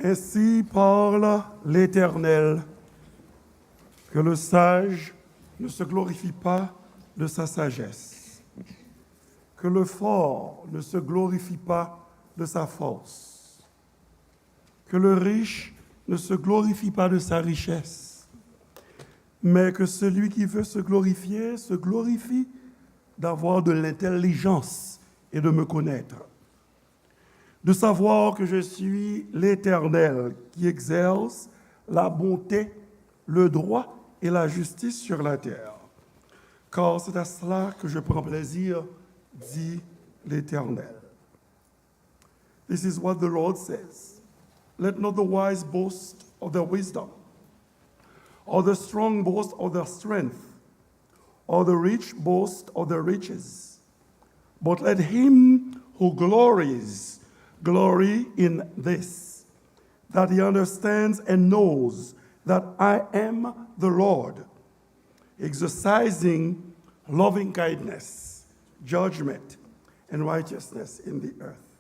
Ainsi parle l'Éternel, que le sage ne se glorifie pas de sa sagesse, que le fort ne se glorifie pas de sa force, que le riche ne se glorifie pas de sa richesse, mais que celui qui veut se glorifie d'avoir de l'intelligence et de me connaître, de savoir que je suis l'Éternel qui exerce la bonté, le droit et la justice sur la terre. Car c'est à cela que je prends plaisir, dit l'Éternel. This is what the Lord says. Let not the wise boast of their wisdom, or the strong boast of their strength, or the rich boast of their riches. But let him who glories glory in this, that he understands and knows that I am the Lord, exercising loving kindness, judgment, and righteousness in the earth.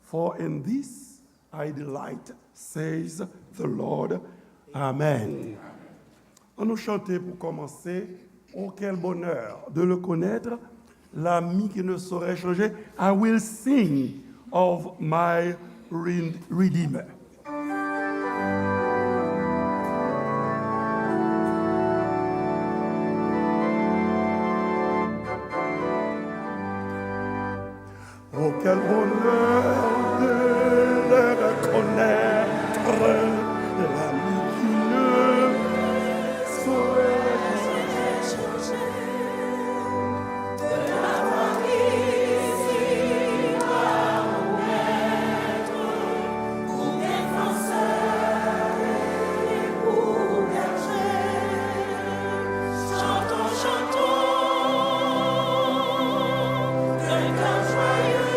For in this I delight, says the Lord. Amen. On nous chanter pour commencer. Oh, quel bonheur de le connaître, l'ami qui ne saurait changer. I will sing of my Redeemer. Oh, quel bonheur de le reconnaître, l'ami qui ne saurait changer. De l'avoir ici à mon maître, pour défenseur et pour berger. Chantons, chantons, d'un cœur joyeux.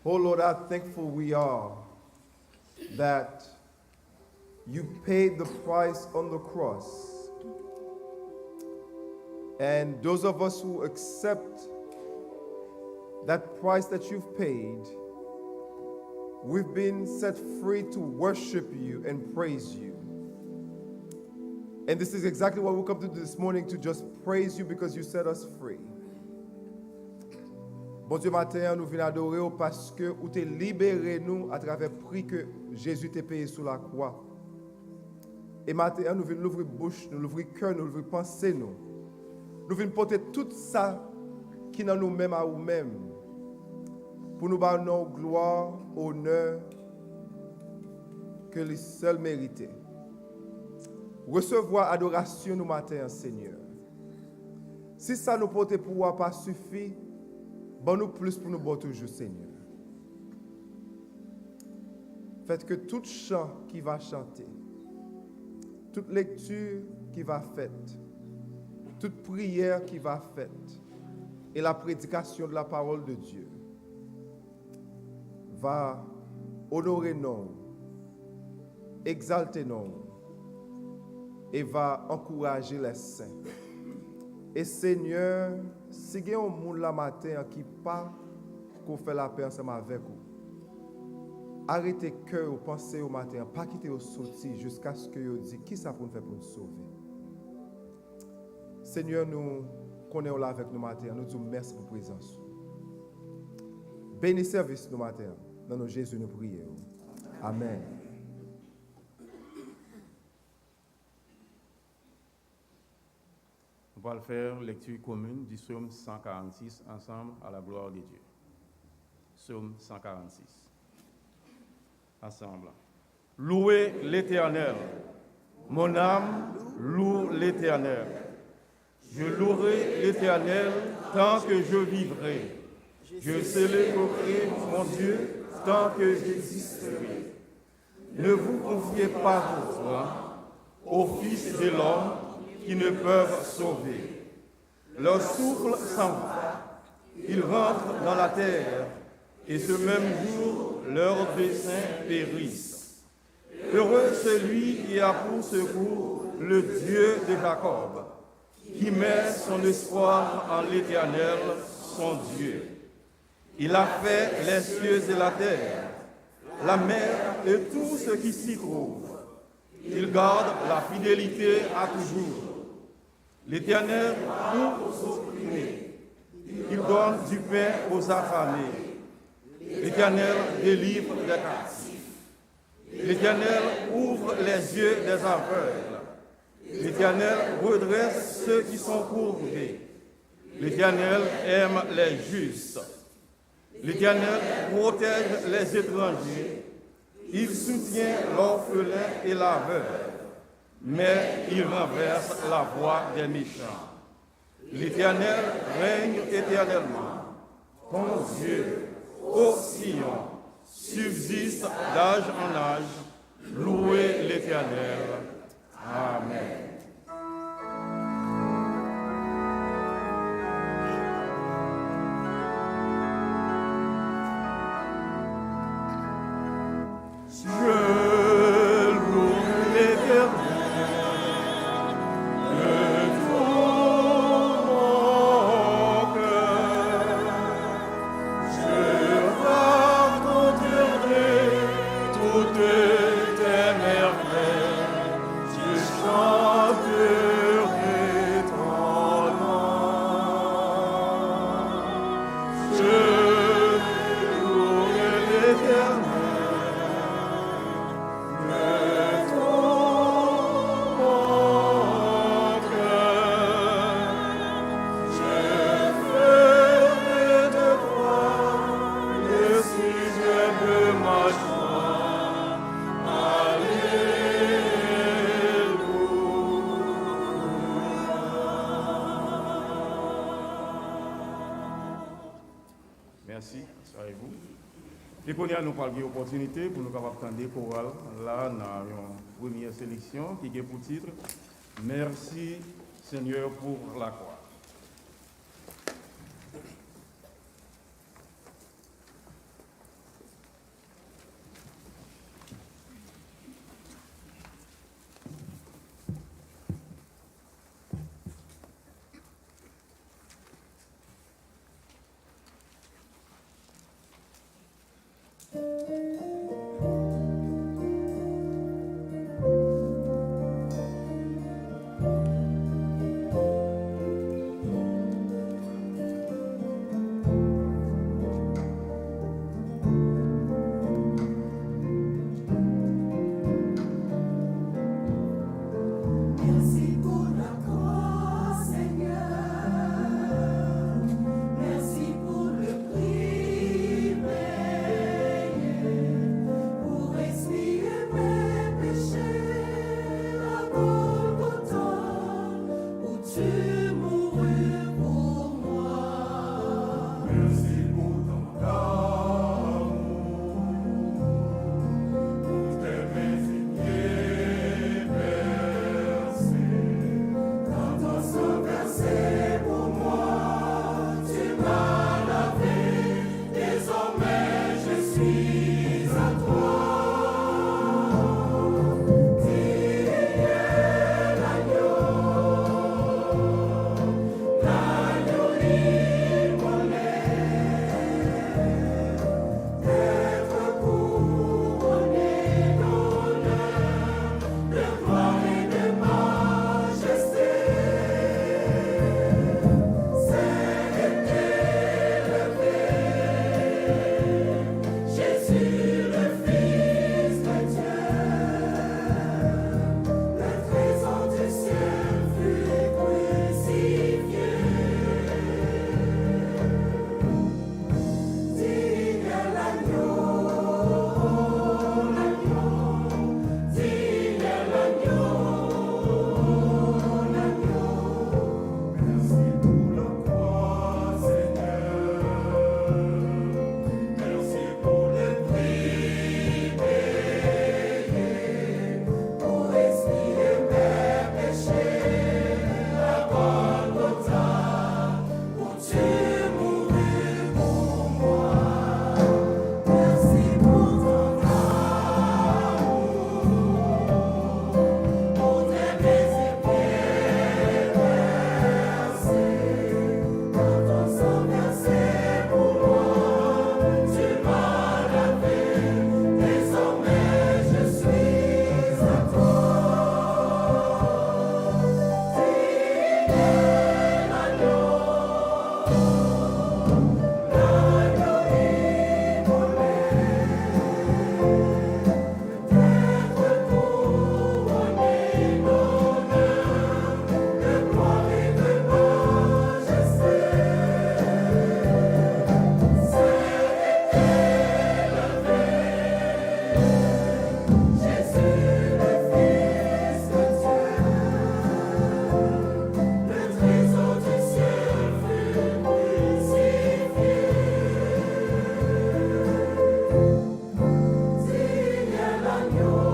Oh Lord, how thankful we are that you paid the price on the cross. And those of us who accept that price that you've paid, we've been set free to worship you and praise you. And this is exactly what we come to do this morning, to just praise you because you set us free. Bon Dieu, matin, nous venons adorer parce que vous t'es libéré nous à travers le prix que Jésus t'a payé sur la croix. Et matin, nous venons l'ouvrir bouche, nous l'ouvrir cœur, nous l'ouvrir pensée, nous. Nous venons porter tout ça qui est dans nous-mêmes à nous-mêmes pour nous donner nos gloire, honneur que les seuls méritent. Recevoir adoration nous matin, Seigneur. Si ça nous porte pouvoir pas suffit, bon nous plus pour nous bon toujours, Seigneur. Faites que tout chant qui va chanter, toute lecture qui va faite, toute prière qui va faite et la prédication de la parole de Dieu va honorer nous, exalter nous et va encourager les saints. Et Seigneur, si il y a un monde la matin qui pas qu'on fait la paix ensemble avec vous, arrêtez cœur ou pensez au matin, pas quitter au sorti jusqu'à ce que vous dites qui ça pour nous faire pour nous sauver. Seigneur, nous connaissons là avec nous matin, nous disons merci pour la présence. Bénis service nous matin, dans nos Jésus nous prions. Amen. On va le faire, lecture commune du psaume 146 ensemble à la gloire de Dieu. Psaume 146. Ensemble. Louez l'Éternel. Mon âme loue l'Éternel. Je louerai l'Éternel tant que je vivrai. Je célébrerai mon Dieu tant que j'existerai. Ne vous confiez pas vos plans aux fils de l'homme qui ne peuvent sauver. Leur souffle s'en va, ils rentrent dans la terre, et ce même jour, leurs desseins périssent. Heureux celui qui a pour secours le Dieu de Jacob, qui met son espoir en l'Éternel, son Dieu. Il a fait les cieux et la terre, la mer et tout ce qui s'y trouve. Il garde la fidélité à toujours. L'Éternel ouvre aux opprimés, il donne du pain aux affamés. L'Éternel délivre des captifs. L'Éternel ouvre les yeux des aveugles. L'Éternel redresse ceux qui sont courbés. L'Éternel aime les justes. L'Éternel protège les étrangers. Il soutient l'orphelin et la veuve, mais il renverse la voie des méchants. L'Éternel règne éternellement. Ton Dieu, ô Sion, subsiste d'âge en âge. Louez l'Éternel. Amen. Merci, soyez-vous. Et qu'on a nous parlé d'opportunité pour nous capables d'entendre des chorales là dans une première sélection qui est pour titre Merci Seigneur pour la croix. Merci pour la croix, Seigneur. Merci pour le prix payé, pour expier mes péchés à Golgotha, où tu mourus pour moi. Merci pour ton amour, pour tes versé pour moi, tu m'as lavé, désormais je suis à toi. Tu es l'agneau immolé, d'être couronné d'honneur, de gloire et de majesté. Jésus le Fils de Dieu, le trésor du ciel fut crucifié. Digne l'agneau, digne l'agneau. Merci pour la croix, Seigneur. Merci pour le prix payé, pour expier mes péchés à Golgotha, où tu mourus pour moi. Merci pour ton amour, pour tes baisers versés, pour ton sang versé pour moi. Tu m'as lavé, désormais je suis à toi. Digne l'agneau immolé, d'être couronné d'honneur, de gloire et de majesté. Jésus le Fils de Dieu, le trésor du ciel fut crucifié. Digne l'agneau,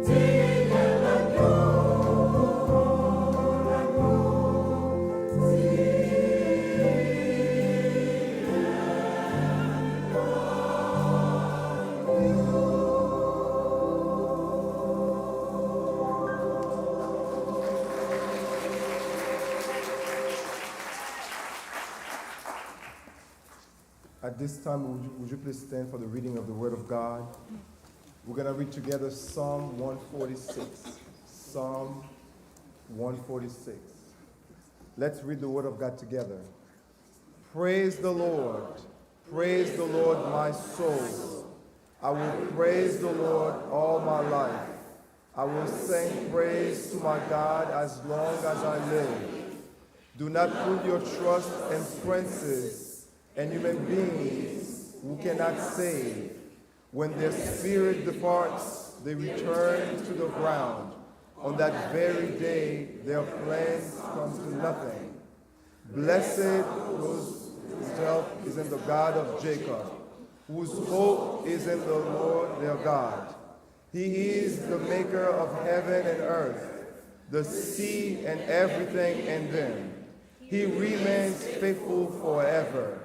digne At this time, would you please stand for the reading of the Word of God? We're going to read together Psalm 146. Psalm 146. Let's read the Word of God together. Praise the Lord. Praise the Lord, my soul. I will praise the Lord all my life. I will sing praise to my God as long as I live. Do not put your trust in princes and human beings who cannot save. When their spirit departs, they return to the ground. On that very day, their plans come to nothing. Blessed whose help is in the God of Jacob, whose hope is in the Lord their God. He is the maker of heaven and earth, the sea and everything in them. He remains faithful forever.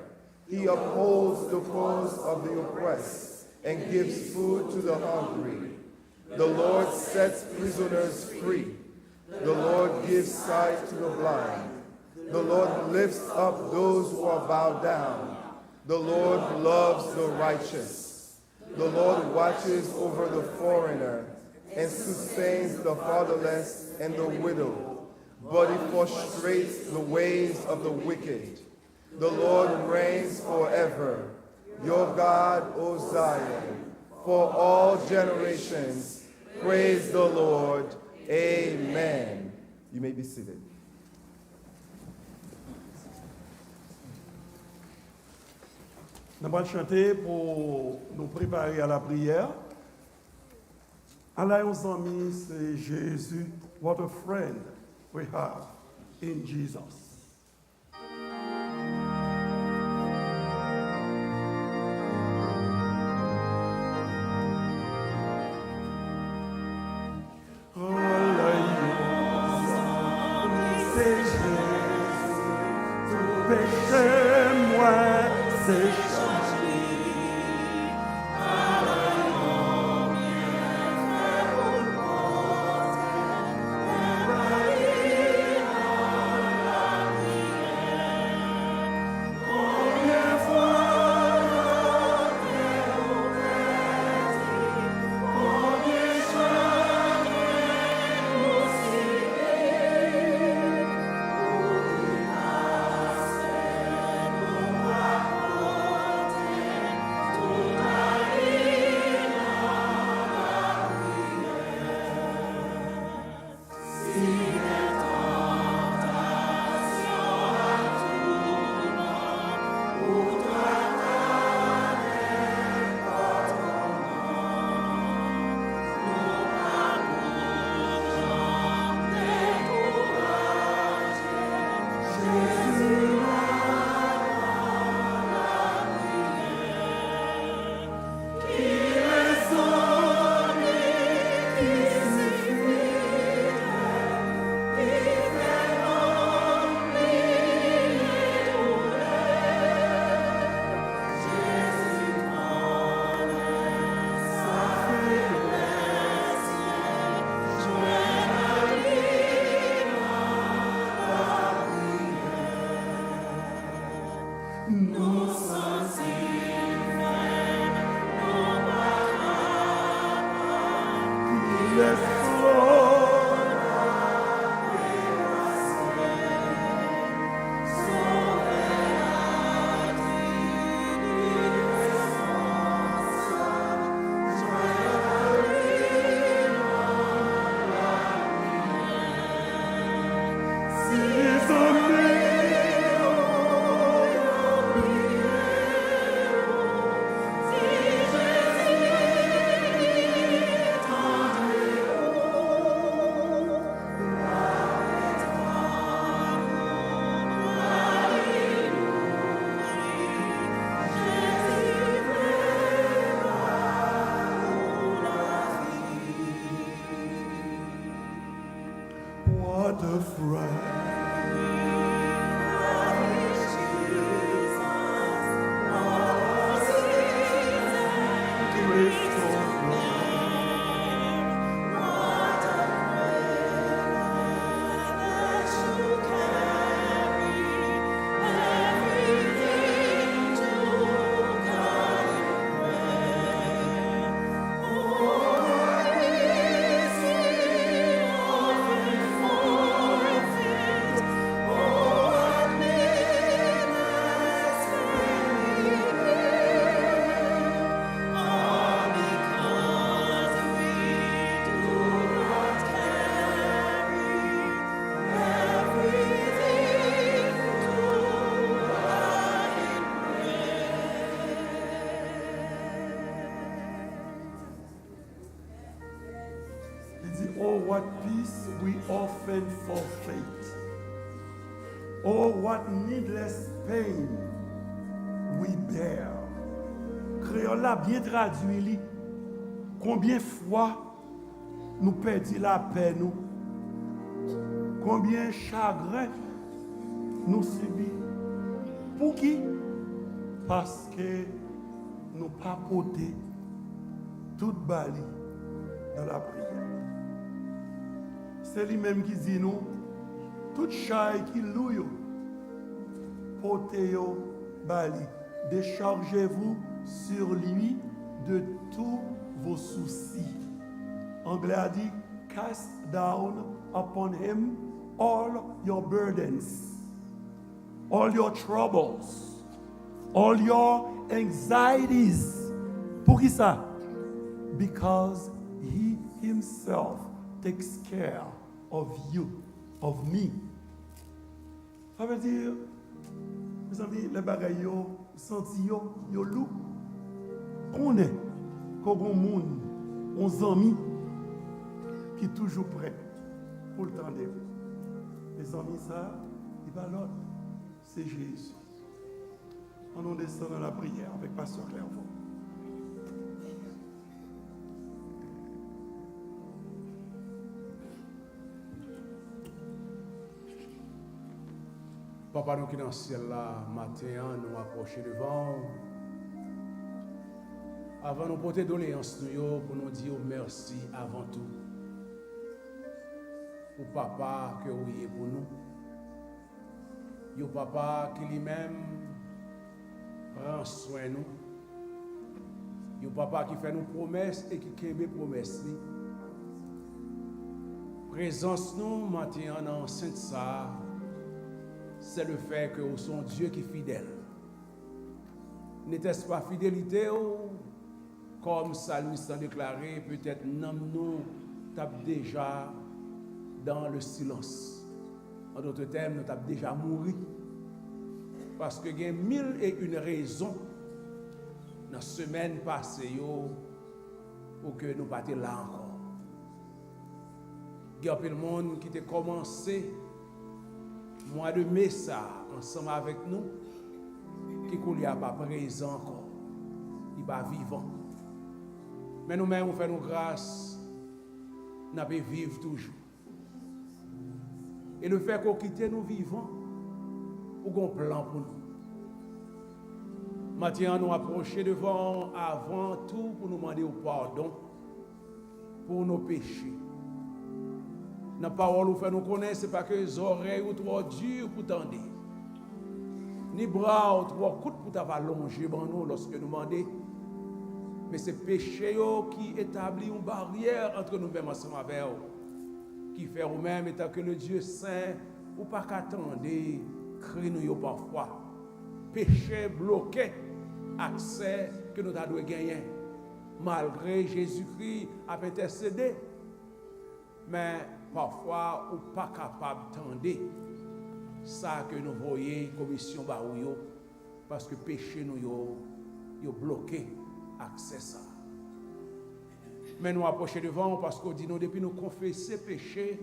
He upholds the cause of the oppressed and gives food to the hungry. The Lord sets prisoners free. The Lord gives sight to the blind. The Lord lifts up those who are bowed down. The Lord loves the righteous. The Lord watches over the foreigner and sustains the fatherless and the widow, but he frustrates the ways of the wicked. The Lord reigns forever. Your God, O Zion, for all generations. Praise the Lord. Amen. You may be seated. Nous allons chanter pour nous préparer à la prière. Allah, nos amis, c'est Jésus. What a friend we have in Jesus. What a friend. Oh, what peace we often forfeit. Oh, what needless pain we bear. Créole là bien traduit, combien fois nous perdons la paix, nous. Combien chagrin nous subissons. Pour qui? Parce que nous pas porté toute bali dans la prière. C'est lui-même qui dit nous, toute chaille qui loue, portez yo bali déchargez-vous sur lui de tous vos soucis. Anglais a dit, cast down upon him all your burdens, all your troubles, all your anxieties. Pour qui ça? Because he himself takes care of you, of me. Ça veut dire, mes amis, les bagailles yo, senti yo loup. On est, comme un monde, on amis qui est toujours prêt pour le temps de vous. Les amis, ça, il va l'autre, c'est Jésus. On descend dans la prière avec Pasteur Clairvaux. Papa nous qui dans le ciel là, matin, nous approcher devant. Avant nous porter doléance nous pour nous dire merci avant tout. Pour papa que vous êtes pour nous. Yo papa qui lui-même prend soin de nous. Yo papa qui fait nos promesses et qui kembe promesses. Présence nous matin dans Sainte ça. C'est le fait que vous sont Dieu qui est fidèle. N'était-ce pas fidélité comme Salmiste a déclaré, peut-être nous tape déjà dans le silence. En d'autres termes, nous tape déjà mouru. Parce que il y a 1001 raisons dans la semaine passée pour que nous ne partions là encore. Il y a le monde qui a commencé mois de mai ça, ensemble avec nous, qui n'est pas présent encore, il n'est pas vivant. Mais nous-mêmes, nous faisons grâce, nous pouvons vivre toujours. Et le fait qu'on quitte nous vivants, nous avons un plan pour nous. Maintenant, nous approchons devant, avant tout, pour nous demander pardon pour nos péchés. Dans la parole, nous connaissons, ce n'est pas que les oreilles ou trop dures pour tendre, ni bras ou trop courts pour t'allonger nous lorsque nous demandons. Mais c'est le péché qui établit une barrière entre nous-mêmes ensemble avec eux, qui fait nous-mêmes, étant que le Dieu saint, ou pas qu'attendre, crie nous parfois. Péché bloqué, accès que nous avons gagné, malgré Jésus-Christ a intercédé. Mais parfois, ou pas capable d'entendre ça que nous voyons commission baouyo parce que péché nous yo bloqué accès ça. Mais nous approcher devant parce qu'on dit nous depuis nous confesser péché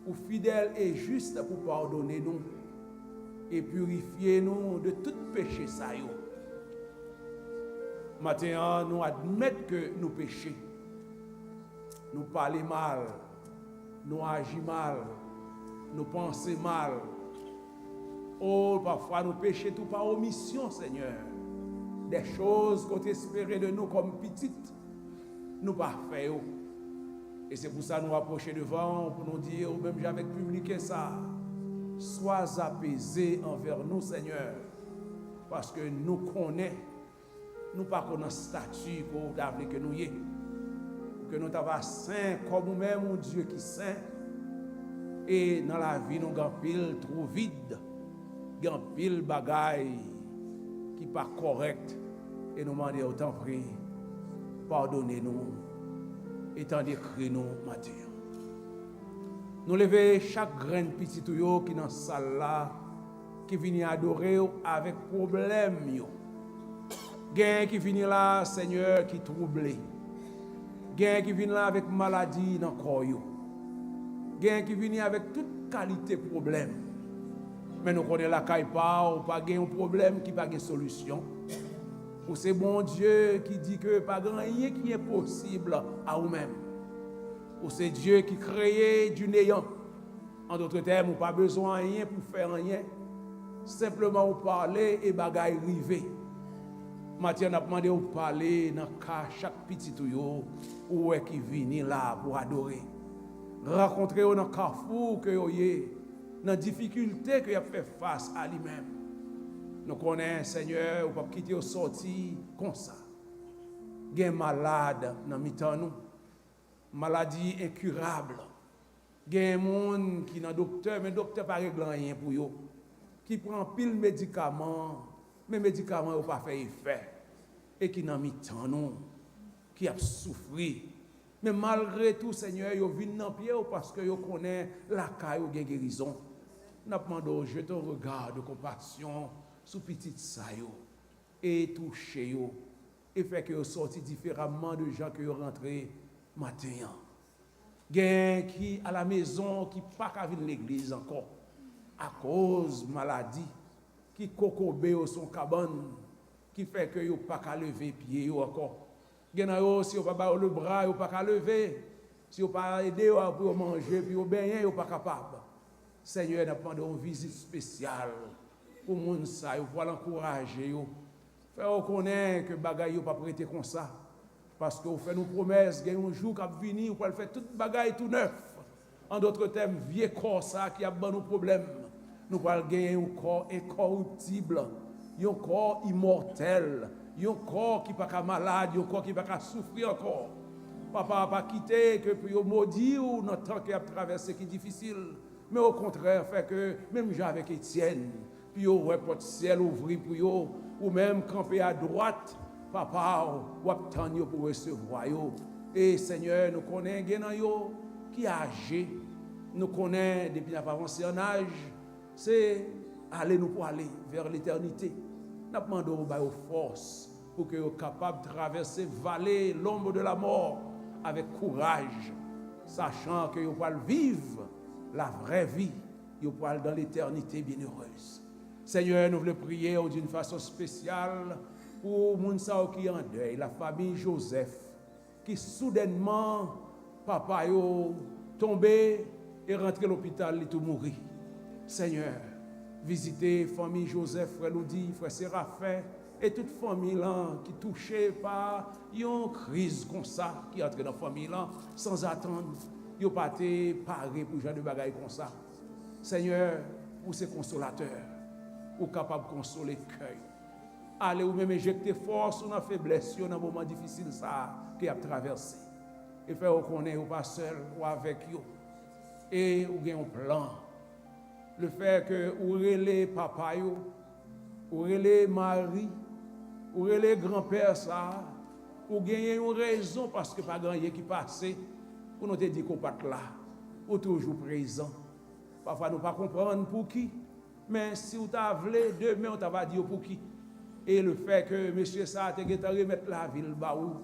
ou fidèle et juste pour pardonner nous et purifier nous de tout péché ça yo. Maintenant nous admettons que nous péchons. Nous parlons mal, nous agissons mal, nous pensons mal. Oh, parfois nous péchons tout par omission, Seigneur. Des choses qu'on espérait de nous comme petites, nous pas fait. Et c'est pour ça que nous approchons devant pour nous dire, ou même j'avais publié ça, sois apaisé envers nous, Seigneur, parce que nous connaissons, nous pas connaissons statut pour d'appeler que nous y est. Que nous t'avons saint comme nous-mêmes, un Dieu qui est saint. Et dans la vie, nous avons pile trop vide. Nous avons pile bagaille qui n'est pas correct. Et nous demandons autant prie, pardonnez-nous. Et tant d'écrire nous matin. Nous levons chaque grain petit tuyau qui est dans la salle là, qui vient adorer avec problème. Gain qui vient là, Seigneur, qui troublé. Gain qui vient là avec maladie dans le corps. Gain qui vient avec toute qualité de problème. Mais nous connaissons la caille pas, ou pas un problème qui n'a pas de solution. Ou c'est bon Dieu qui dit que pas rien qui est possible à vous-même. Ou c'est Dieu qui crée du néant. En d'autres termes, ou pas besoin de rien pour faire rien. Simplement, vous parler et bagaille river. Mathieu a demandé de parler dans chaque petit tuyau où est qui vient là pour adorer. Rencontrer dans le carrefour que vous avez, dans la difficulté que vous avez fait face à lui-même. Nous connaissons, Seigneur, ou pas quitter au sorti comme ça. Gen malade dans mi-temps nous. Maladie incurable. Gen moun qui nan docteur, mais docteur pas règle rien pour yo. Qui prend pile médicament, mais médicament yo pas fait effet. Et qui nan mi-temps nous, qui a souffri. Mais malgré tout, Seigneur, yo vinn nan pied parce que yo connaît la caille ou gen guérison. N'a demandé, je te regarde de compassion sous petite ça yo et touché yo et fait que yo sorti différemment de gens que yo rentré matin. Gen qui à la maison qui pas ka vinn l'église encore à cause maladie qui kokobé au son cabane qui fait que yo pas ka lever pied yo encore. Gen yo si yo pas ba le bras yo pas ka lever, si yo pas aider yo pour manger puis yo ben yo pas capable. Seigneur, n'a pas une visite spéciale pour moun sa, pour l'encourager yo. Faire connaître que bagay yo pas prêté comme ça parce que vous fait nous promesses, il y a un jour qui va venir, vous allez faire tout bagay tout neuf. En d'autres termes, vieux corps ça qui a bon nos problèmes. Nous allons gagner un corps incorruptible, un corps immortel, un corps qui pas malade, un corps qui pas souffrir encore. Papa n'a pas quitté que pour maudire ou notre temps qui a traversé qui est difficile. Mais au contraire, fait que même j'ai avec Étienne, puis au porte ciel ouvri pour yo, ou même camper à droite, papa, ou attendre pour recevoir yo. Et Seigneur, nous connaissons yo qui âgé, nous connaissons depuis la avancé en âge, c'est aller nous pour aller vers l'éternité. Nous demandons aux forces pour que soient capables de traverser vallée, l'ombre de la mort avec courage, sachant que vous pouvez vivre la vraie vie, vous pouvez dans l'éternité bienheureuse. Seigneur, nous voulons prier d'une façon spéciale pour Mounsao qui en deuil, la famille Joseph, qui soudainement, papa yo tombé et rentré à l'hôpital, il tout mourir. Seigneur, visitez famille Joseph, frère Lodi, frère Séraphin, et toute famille là qui touchée par une crise comme ça, qui entre dans la famille là, sans attendre, ils pas été parés pour genre de bagaille comme ça. Seigneur, vous êtes consolateur, vous capable de consoler le cœur. Allez ou même injecter force ou dans faiblesse, dans un moment difficile ça qui a traversé. Et faire reconnaître ou pas seul ou avec vous. Et vous avez un plan. Le fait que vous relez papa, vous relez mari, vous relez grand-père ça, vous gagnez une raison parce que pas grand qui passe. Pour nous te dire qu'on pas là, ou toujours présent. Parfois nous pas comprendre pour qui, mais si vous t'avez demain on t'a dit pour qui. Et le fait que monsieur ça te remettre la ville baou,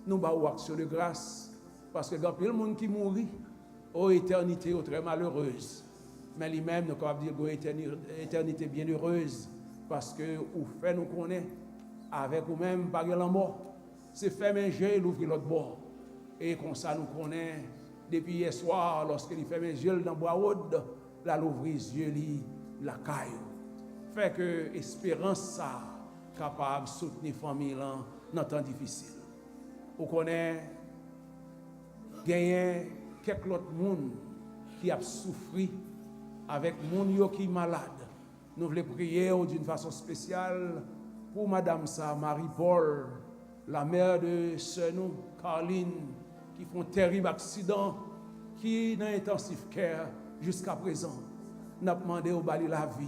nous baou action de grâce parce que quand le monde qui mourit, aux éternité très malheureuse. Mais lui-même nous capable dire éternité bienheureuse parce que ou fait nous connaît avec ou même par la mort. C'est fait manger l'ouvrir l'autre bord. Et comme ça nous connaît depuis hier soir lorsqu'il fait mes yeux dans bois haute, la l'ouvrir les yeux la caille. Fait que espérance ça capable de soutenir famille dans temps difficile. Vous connaissez gagner quelques autres monde qui a souffert avec monde qui est malade. Nous voulons prier d'une façon spéciale pour madame ça Marie-Paul, la mère de sœur nous Caroline qui font un terrible accident qui est dans intensif care jusqu'à présent. Nous avons demandé au bali la vie.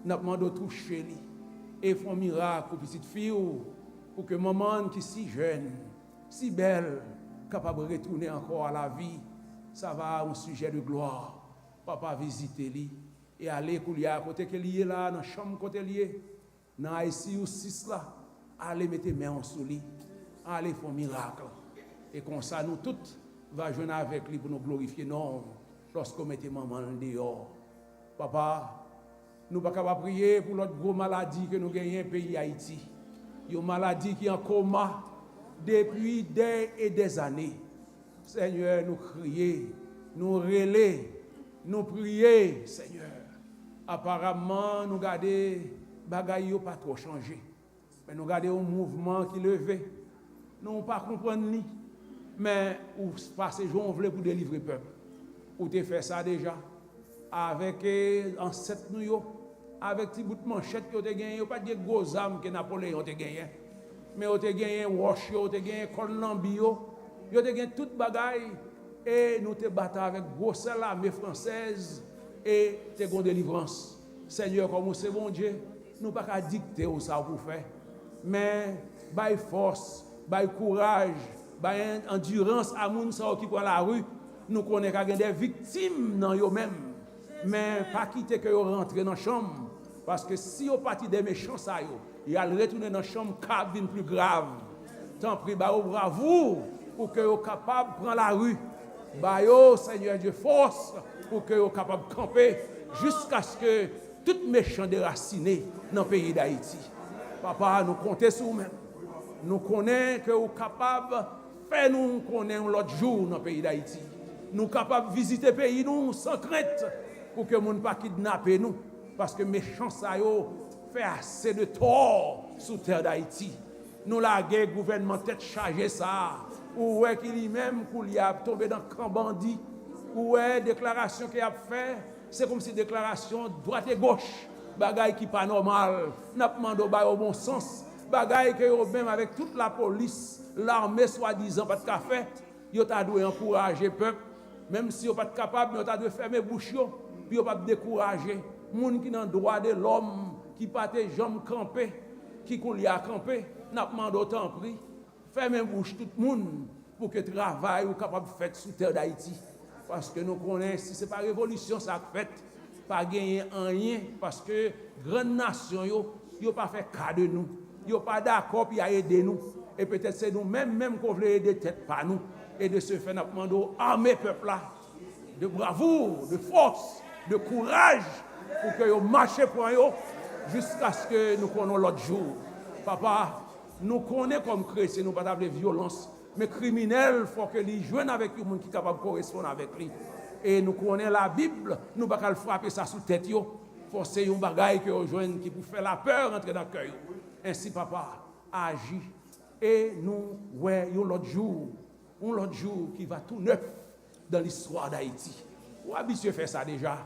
Nous avons demandé au toucher lui et font miracle pour petite fille pour que maman qui est si jeune, si belle, capable de retourner encore à la vie. Ça va un sujet de gloire. Papa visiter lui et aller couler à côté que lié là dans chambre côté lié dans ICU 6 là, aller mettre main en sous lui, aller faire miracle. Et comme ça nous toutes va joindre avec lui pour nous glorifier non lorsqu'on mettait maman dehors. Papa, nous pas capable prier pour l'autre gros maladie que nous gagnons au pays Haïti. Une maladie qui est en coma depuis des années. Seigneur, nous crions, nous relais, nous prions, Seigneur. Apparemment, nous gardons bagaille pas trop changé. Mais nous gardons un mouvement qui levé. Nous ne pas comprendre ni. Mais où passer jour on voulait pour délivrer le peuple. Ou te fait ça déjà avec ancêtre nous avec petit bout de manchette que vous avez gagné, pas de gros armes que Napoléon a gagné. Mais vous avez gagné Wash, vous avez gagné Colombi, vous avez gagné toute bagaille. Et nous te battons avec grosse l'armée française et te gon délivrance. Seigneur, comme c'est bon Dieu, nous pas qu'à dicter où ça pour faire. Mais by force, by courage, by endurance à moun sa qui prend la rue, nous connaissons qu'il y a des victimes dans eux-mêmes. Mais pas quitter que yo rentre dans la chambre. Parce que si yo parti des méchants, ça yo, il a retourné dans la chambre, cap vin plus grave. Tant pis, bah, bravo pour que yo capable de prendre la rue. Bah yo, Seigneur Dieu, force pour que yo capable de camper jusqu'à ce que tout méchant déraciné dans le pays d'Haïti. Papa, nous comptons sur nous-mêmes. Nous connaissons que vous capable de faire nous connaître l'autre jour dans le pays d'Haïti. Nous sommes capables de visiter le pays nous sans crainte pour que les gens ne pas kidnapper nous. Parce que les méchants fait assez de tort sous terre d'Haïti. Nous laguons le gouvernement tête chargée ça. Ou est qu'il lui-même qu'il a tombé dans le camp bandit. Ou est déclaration qu'il a fait. C'est comme si déclaration droite et gauche. Bagaille qui pas normal. N'a pas demandé au bon sens. Bagaille que même avec toute la police, l'armée soi-disant pas de café, yo t'a dû encourager le peuple. Même si yo pas capable, yo t'a dû fermer bouche yo, puis yo pas décourager. Moun qui dans droit de l'homme, qui pas tes jambes camper, qui kou li a camper, n'a pas demandé autant prix. Fermez bouche tout le monde pour que le travail ou capable de faire sous terre d'Haïti. Parce que nous connaissons, si ce n'est pas révolution, ça fait pas gagner rien. Parce que grande nation, yo pas fait cas de nous. Yo pas d'accord pour aider nous. Et peut-être c'est nous-mêmes qu'on veut aider tête par nous. Et de ce fait, nous demandons armer le peuple là. De bravoure, de force, de courage pour que yo marche pour eux jusqu'à ce que nous connaissons l'autre jour. Papa, nous connaissons comme chrétiens, nous ne pas de violence. Mais criminel, il faut que les joignent avec les gens qui sont capables de correspondre avec lui. Et nous connaissons la Bible, nous ne pouvons pas frapper ça sous tête. Il faut que c'est un bagage que nous joignent qui peut faire la peur entrer dans le cœur. Ainsi, papa, agit. Et nous, ouais, l'autre jour qui va tout neuf dans l'histoire d'Haïti. Ou habitué faire ça déjà.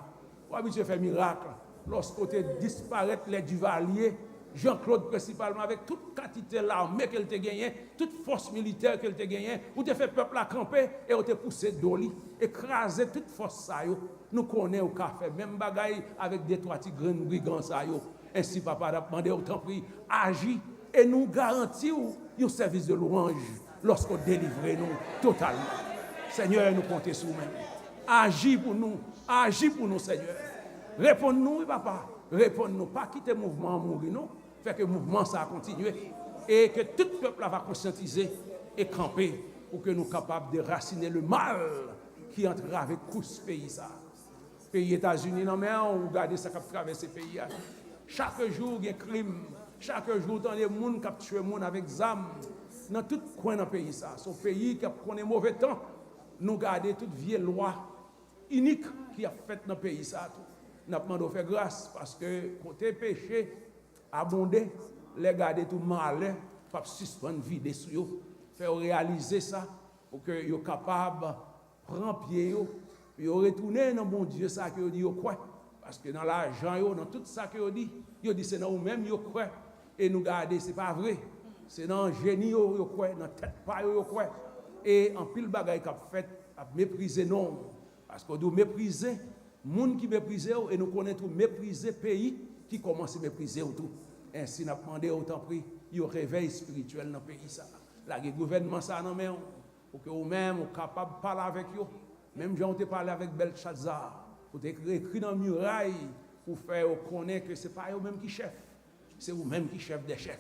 Ou habitué faire miracle. Lorsqu'on disparaît les Duvalier, Jean-Claude principalement avec toute quantité l'armée qu'elle t'a gagné, toute force militaire qu'elle t'a gagné, ou te fait peuple à camper et on te poussé d'oli, écraser toute force ça yo. Nous connaissons au café même bagaille avec des trois petits grands brigands ça yo. Ainsi papa a demandé autant prix agit et nous garantit un service de louange lorsqu'on délivre nous totalement. Seigneur, nous comptons sur nous. Agis pour nous Seigneur. Réponds-nous papa. Réponds-nous, pas quitter le mouvement mourir, non. Fait que le mouvement ça a continué. Et que tout le peuple va conscientiser et camper pour que nous soyons capables de raciner le mal qui entre avec tout ce pays. Pays États-Unis, non, mais on regarde ça qui traverse ce pays. Chaque jour, il y a des crimes. Chaque jour, il y a des gens qui tuent des gens avec des armes. Dans tout coin dans le pays. Son pays qui connaît mauvais temps, nous gardons toute vieille loi unique qui a fait dans le pays. Nous demandons de faire grâce parce que côté péché abondé, les garder tout mal, pas suspendre vider sur eux, faire réaliser ça pour que soient capables de prendre pied et retourner dans bon Dieu ça que dit quoi parce que dans l'argent dans tout ça que dit c'est dans nous-mêmes quoi et nous garder c'est pas vrai, c'est dans le génie quoi, dans tête pas quoi et en pile bagaille qu'a fait à mépriser non parce qu'on doit mépriser moun qui méprise et nous connaissons mépriser pays qui commence à mépriser tout. Ainsi n'a demandé autant prix un réveil spirituel dans le pays ça. La gouvernement ça non mais pour que vous-même capable de parler avec eux. Même j'ai on parlé avec Belshazzar pour écrit dans muraille pour faire connaître que c'est pas eux même qui chef. C'est vous-même qui chef des chefs.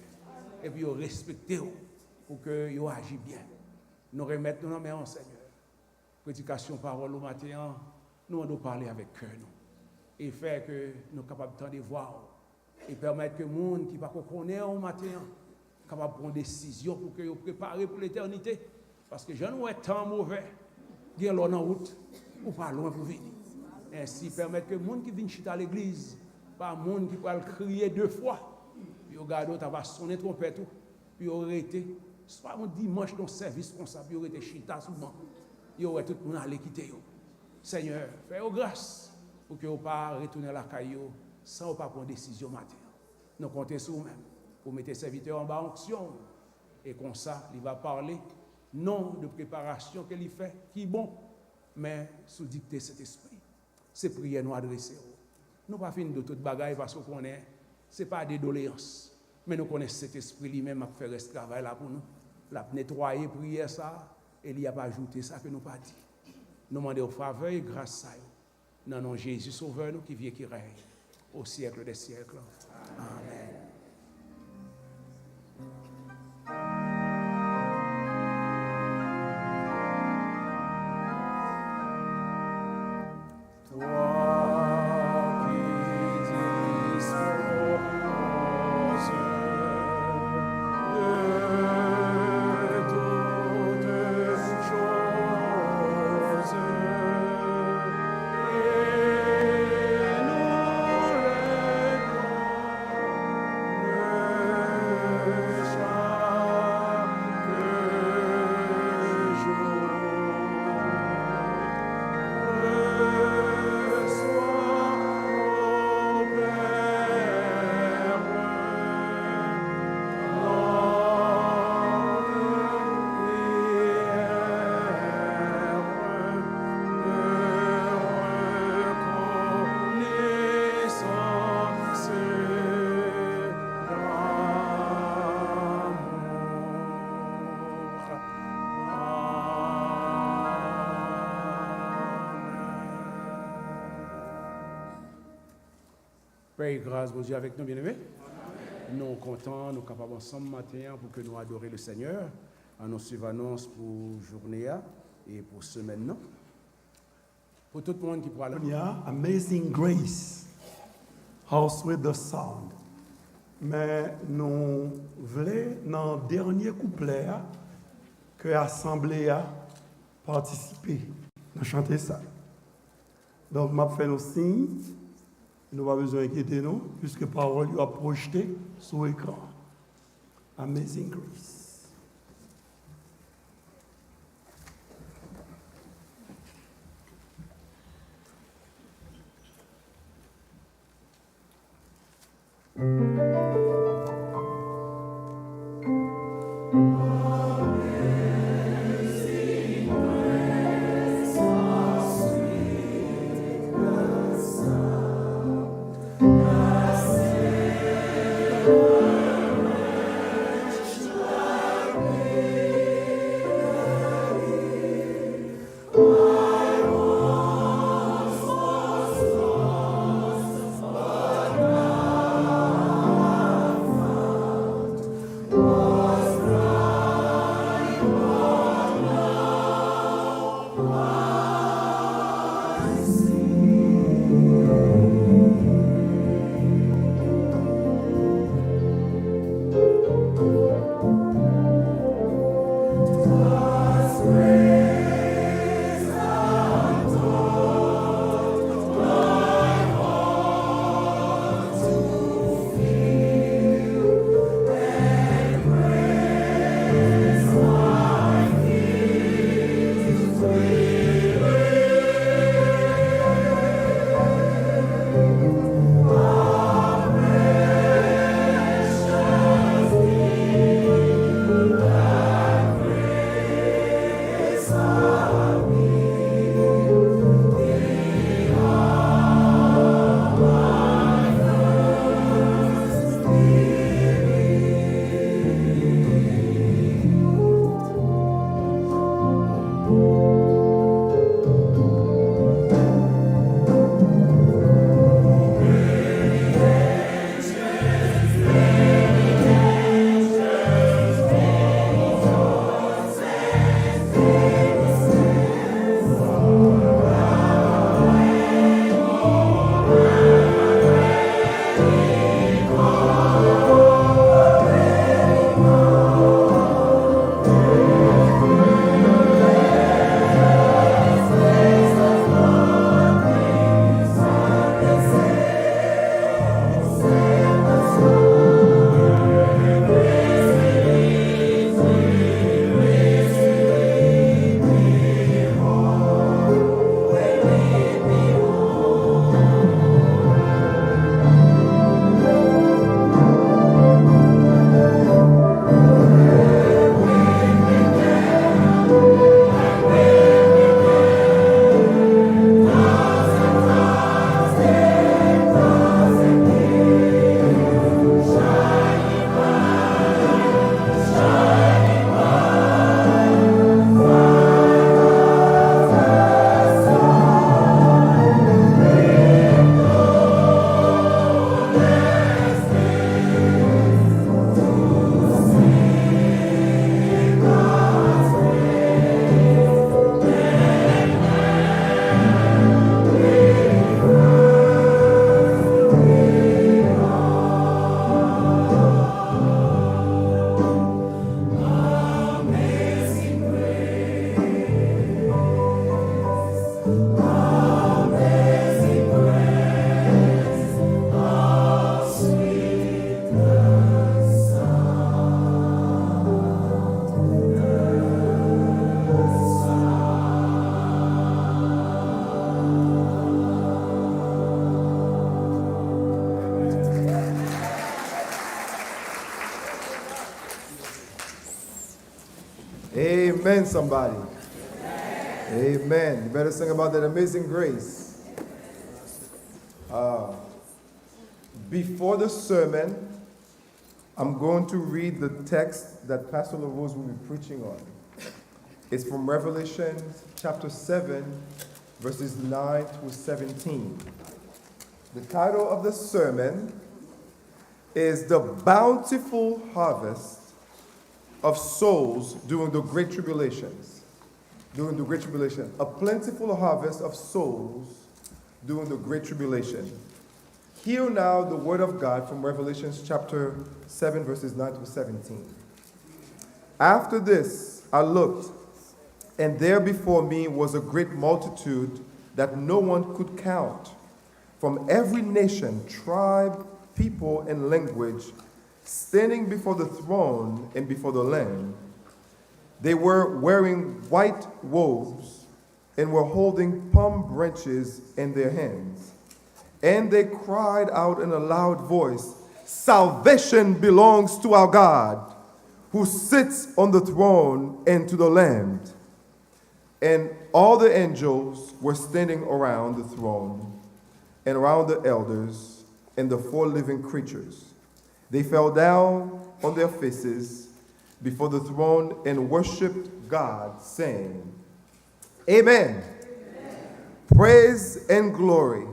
Et puis vous respectez pour que vous agissez bien. Nous remettons nos mains en Seigneur. Prédication parole au matin. Nous devons parler avec cœur et faire que nous sommes capables de voir et permettre que les gens qui ne pas connaître au matin capables de prendre des décisions pour que vous préparez pour l'éternité. Parce que je n'ai pas temps mauvais, il y a l'on en route ou pas loin pour venir. Ainsi, permettre que les gens qui viennent chuter à l'église, pas les gens qui peuvent crier 2 fois, puis ils regardent, ils vont sonner trompette, puis ils vont arrêter. Ce n'est pas un dimanche dans le service comme ça, puis ils vont arrêter chuter souvent. Ils vont tout le monde aller quitter. Seigneur, fais-vous grâce pour que vous ne pas retourner à la caillou sans pas prendre décision matin. Nous comptons sur vous-même pour mettre serviteur en bas onction. Et comme ça, il va parler, non de préparation qu'il fait, qui est bon, mais sous dicter cet esprit. C'est prière nous adresser. Nous pas finir de toute bagaille parce qu'on connaît, ce n'est pas des doléances, mais nous connaissons cet esprit lui-même qui fait ce travail là pour nous. La nettoyer, prière ça, et il n'y a pas ajouté ça que nous pas dit. Nous demandons faveur et grâce à eux. Dans nom Jésus sauveur nous qui vient qui règne au siècle des siècles. Amen. Père et grâce, bon Dieu, avec nous, bien-aimés. Nous sommes contents, nous sommes capables ensemble matin pour que nous adorions le Seigneur. En suivant annonce pour journée et pour semaine. Non? Pour tout le monde qui pourra là. Amazing Grace, how sweet the sound. Mais nous voulons, dans le dernier couplet, que l'Assemblée a participé à chanter ça. Donc, je fais nos signes. Nous n'avons pas besoin d'inquiéter nous, puisque la parole a projeté sur l'écran. Amazing Grace. Amen, somebody. Amen. You better sing about that amazing grace. Before the sermon, I'm going to read the text that Pastor LaRose will be preaching on. It's from Revelation chapter 7, verses 9 through 17. The title of the sermon is The Bountiful Harvest of Souls During the Great Tribulations. During the Great Tribulation. A plentiful harvest of souls during the Great Tribulation. Hear now the word of God from Revelation chapter 7, verses 9 through 17. After this, I looked, and there before me was a great multitude that no one could count, from every nation, tribe, people, and language, standing before the throne and before the Lamb. They were wearing white robes and were holding palm branches in their hands. And they cried out in a loud voice, "Salvation belongs to our God, who sits on the throne and to the Lamb." And all the angels were standing around the throne and around the elders and the four living creatures. They fell down on their faces before the throne and worshiped God, saying, Amen. Praise and glory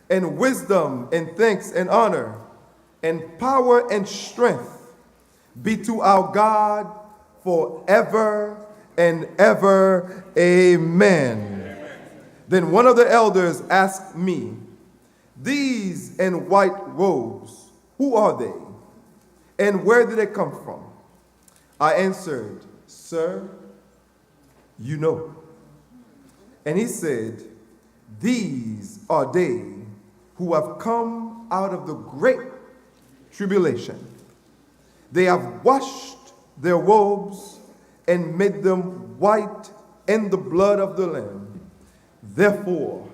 and wisdom and thanks and honor and power and strength be to our God forever and ever. Amen. Then one of the elders asked me, "These in white robes, who are they? And where did they come from?" I answered, "Sir, you know." And he said, "These are they who have come out of the great tribulation. They have washed their robes and made them white in the blood of the Lamb. Therefore,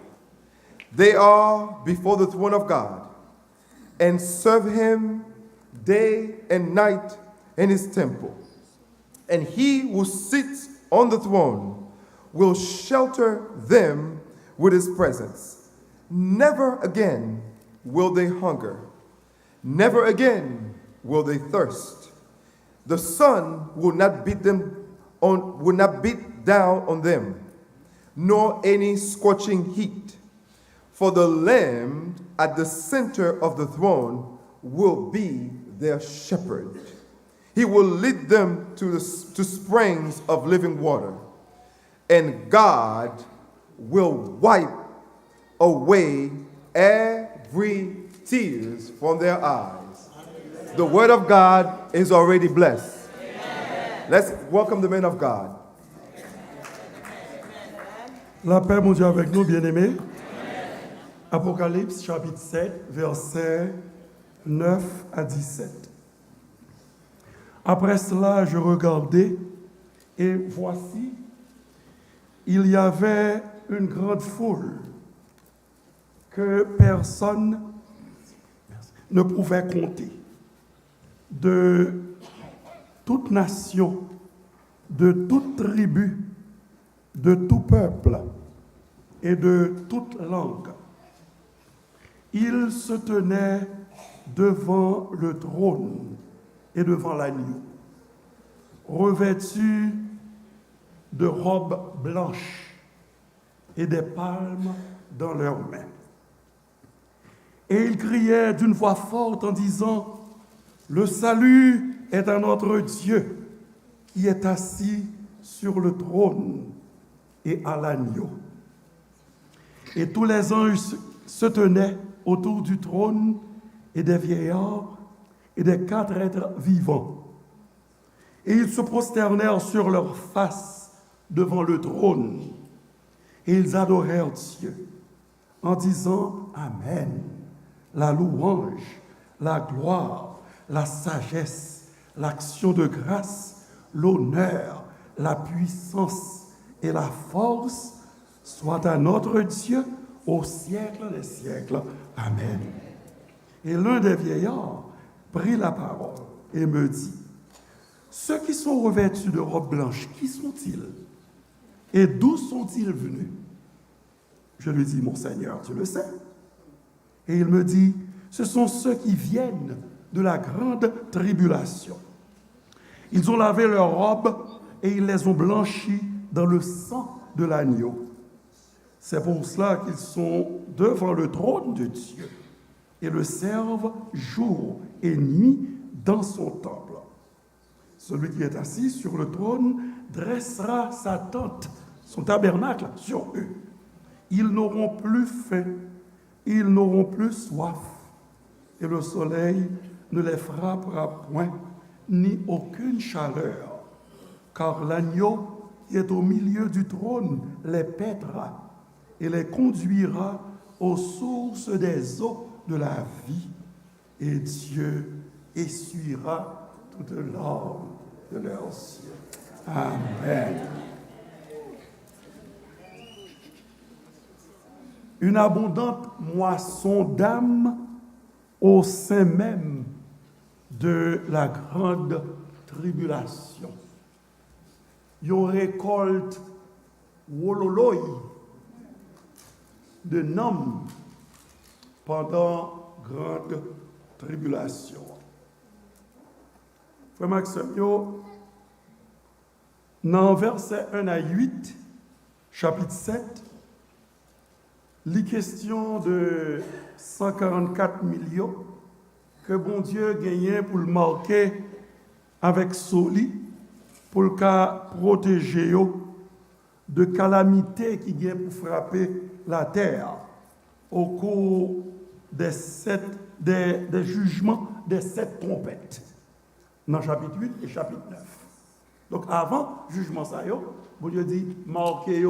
they are before the throne of God and serve him day and night in his temple. And he who sits on the throne will shelter them with his presence. Never again will they hunger. Never again will they thirst. The sun will not beat down on them, nor any scorching heat. For the Lamb at the center of the throne will be their shepherd. He will lead them to springs of living water, and God will wipe away every tears from their eyes. The word of God is already blessed. Amen. Let's welcome the men of God. La paix, mon Dieu, avec nous, bien-aimés. Apocalypse, chapitre 7, versets 9 à 17. Après cela, je regardais, et voici, il y avait une grande foule que personne ne pouvait compter, de toute nation, de toute tribu, de tout peuple et de toute langue. Ils se tenaient devant le trône et devant l'agneau, revêtus de robes blanches et des palmes dans leurs mains. Et ils criaient d'une voix forte en disant, le salut est à notre Dieu qui est assis sur le trône et à l'agneau. Et tous les anges se tenaient autour du trône et des vieillards et des 4 êtres vivants. Et ils se prosternèrent sur leurs faces devant le trône et ils adorèrent Dieu en disant Amen. La louange, la gloire, la sagesse, l'action de grâce, l'honneur, la puissance et la force soient à notre Dieu au siècle des siècles. Amen. Et l'un des vieillards prit la parole et me dit, ceux qui sont revêtus de robes blanches, qui sont-ils? Et d'où sont-ils venus? Je lui dis, mon Seigneur, tu le sais. Et il me dit, ce sont ceux qui viennent de la grande tribulation. Ils ont lavé leurs robes et ils les ont blanchies dans le sang de l'agneau. C'est pour cela qu'ils sont devant le trône de Dieu et le servent jour et nuit dans son temple. Celui qui est assis sur le trône dressera sa tente, son tabernacle sur eux. Ils n'auront plus faim, ils n'auront plus soif, et le soleil ne les frappera point, ni aucune chaleur, car l'agneau qui est au milieu du trône les paîtra et les conduira aux sources des eaux de la vie, et Dieu essuiera toutes larmes de leurs yeux. Amen. Une abondante moisson d'âme au sein même de la grande tribulation. Yon récolte wololoy de nom pendant grande tribulation. Frère Maxime, dans verset 1 à 8, chapitre 7, les questions de 144 millions que bon Dieu gagnait pour le marquer avec soli, pour le cas protéger de calamité qui vient pour frapper la terre au cours des jugements des 7 trompettes dans chapitre 8 et chapitre 9. Donc avant jugement ça bon Dieu dit marquez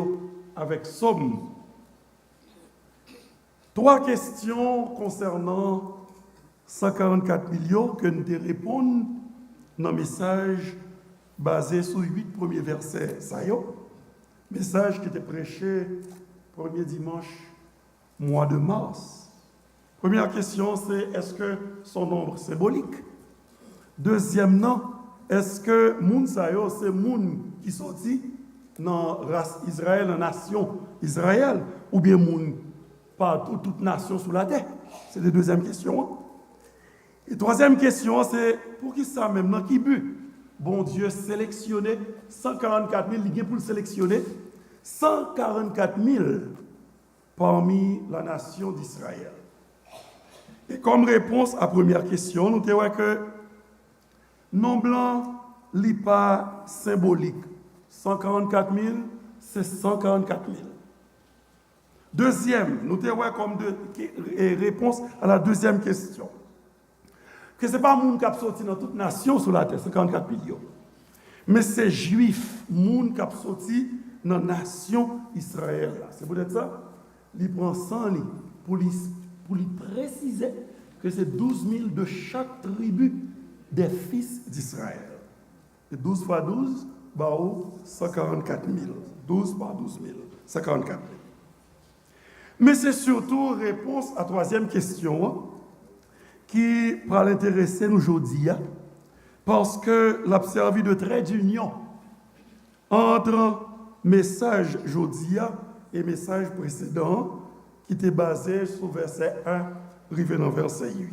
avec somme. 3 questions concernant 144 millions que nous te répondons dans le message basé sur 8 premiers versets. Ça y est, message qui était prêché premier dimanche mois de mars. Première question, c'est est-ce que son nombre symbolique? Deuxième, non, est-ce que moun sa yo, c'est moun qui sorti dans race Israël, dans nation Israël, ou bien moun partout, toute nation sous la terre? C'est la deuxième question. Et troisième question, c'est pour qui ça même, dans qui but? Bon Dieu sélectionné 144 000, il y a pour le sélectionner 144 000 parmi la nation d'Israël. Et comme réponse à la première question, nous disons que non blanc n'est pas symbolique. 144 000, c'est 144 000. Deuxième, nous disons comme réponse à la deuxième question. Que ce n'est pas moun qui a sorti dans toute nation sur la terre, 54 millions. Mais c'est juif, moun qui a sorti dans la nation Israël. C'est peut-être ça? Il prend 100 livres pour lui préciser que c'est 12 000 de chaque tribu des fils d'Israël. Et 12 fois 12, 144 000. 12 par 12 000, 144 000. Mais c'est surtout réponse à la troisième question qui va l'intéresser nous aujourd'hui, parce que l'a servi de trait d'union entre message aujourd'hui et message précédent qui était basé sur verset 1, arrivé dans verset 8.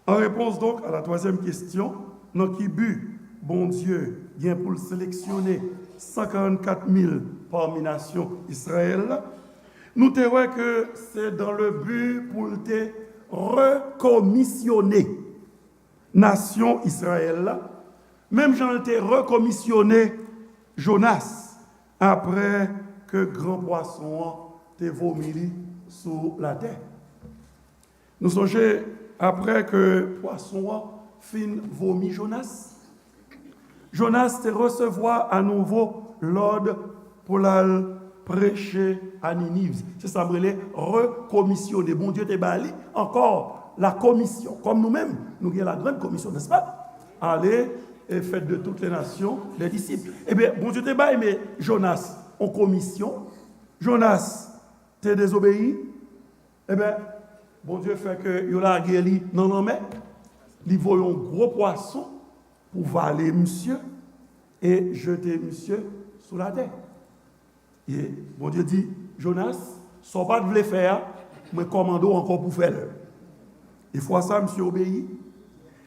En réponse donc à la troisième question, dans qui but bon Dieu vient pour le sélectionner 144 000 parmi nation Israël, nous dirons que c'est dans le but pour le recommissionner nation Israël, même j'en ai recommissionné Jonas après que grand poisson t'ait vomi sous la terre. Nous songez après que poisson fin vomi Jonas. Jonas te recevoir à nouveau l'ordre pour la prêcher à Ninive. C'est ça, brûler, recommissionner. Bon Dieu te bali encore la commission. Comme nous-mêmes, nous avons la grande commission, n'est-ce pas? Allez et faites de toutes les nations les disciples. Eh bien, bon Dieu te bali, mais Jonas en commission. Jonas te désobéi. Eh bien, bon Dieu fait que il y a la guerre, non, mais il voit un gros poisson pour valer monsieur et jeter monsieur sous la terre. Et bon Dieu dit, Jonas, son pas de voulait faire, mais commando encore pour faire. Et fois ça, monsieur obéit.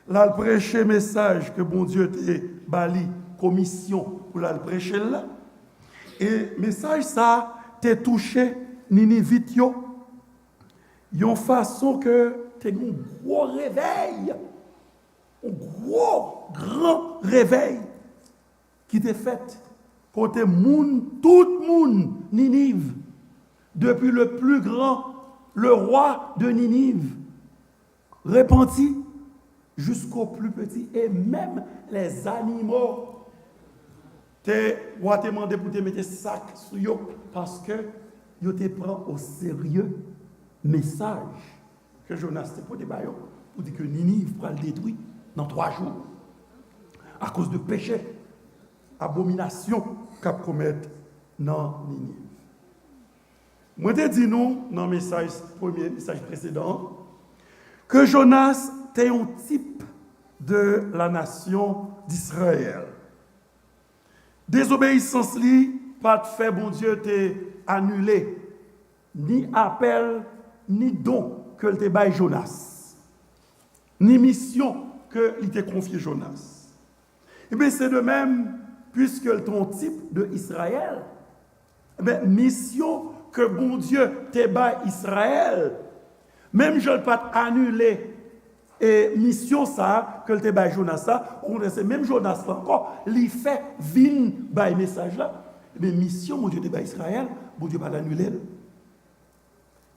Là, le prêcher message que bon Dieu t'a bali, commission pour la prêcher là. Et message ça, t'a touché Ninivite yo. Yon façon que t'as un gros réveil. Un gros, grand réveil qui t'est fait côté moun, tout moun, Ninive, depuis le plus grand, le roi de Ninive, repenti jusqu'au plus petit, et même les animaux, te demandé pour te mettre sac sur yo, parce que yo te prend au sérieux message que Jonas te pote bayo, pour dire que Ninive va le détruire dans 3 jours, à cause de péché, abomination qu'a commettre dans Ninive. Moi te dis nous, dans le premier message précédent, que Jonas était un type de la nation d'Israël. Désobéissance li, pas de fait, bon Dieu t'est annulé, ni appel, ni don que le bail Jonas, ni mission que il t'est confié Jonas. Et bien c'est de même, puisque ton type de Israël, mais mission que bon Dieu t'est bail Israël, même je ne pas annuler et mission ça que le bail Jonas ça, on sait même Jonas là encore, il fait vin bail message là, mais mission mon Dieu t'est bail Israël, bon Dieu pas l'annuler.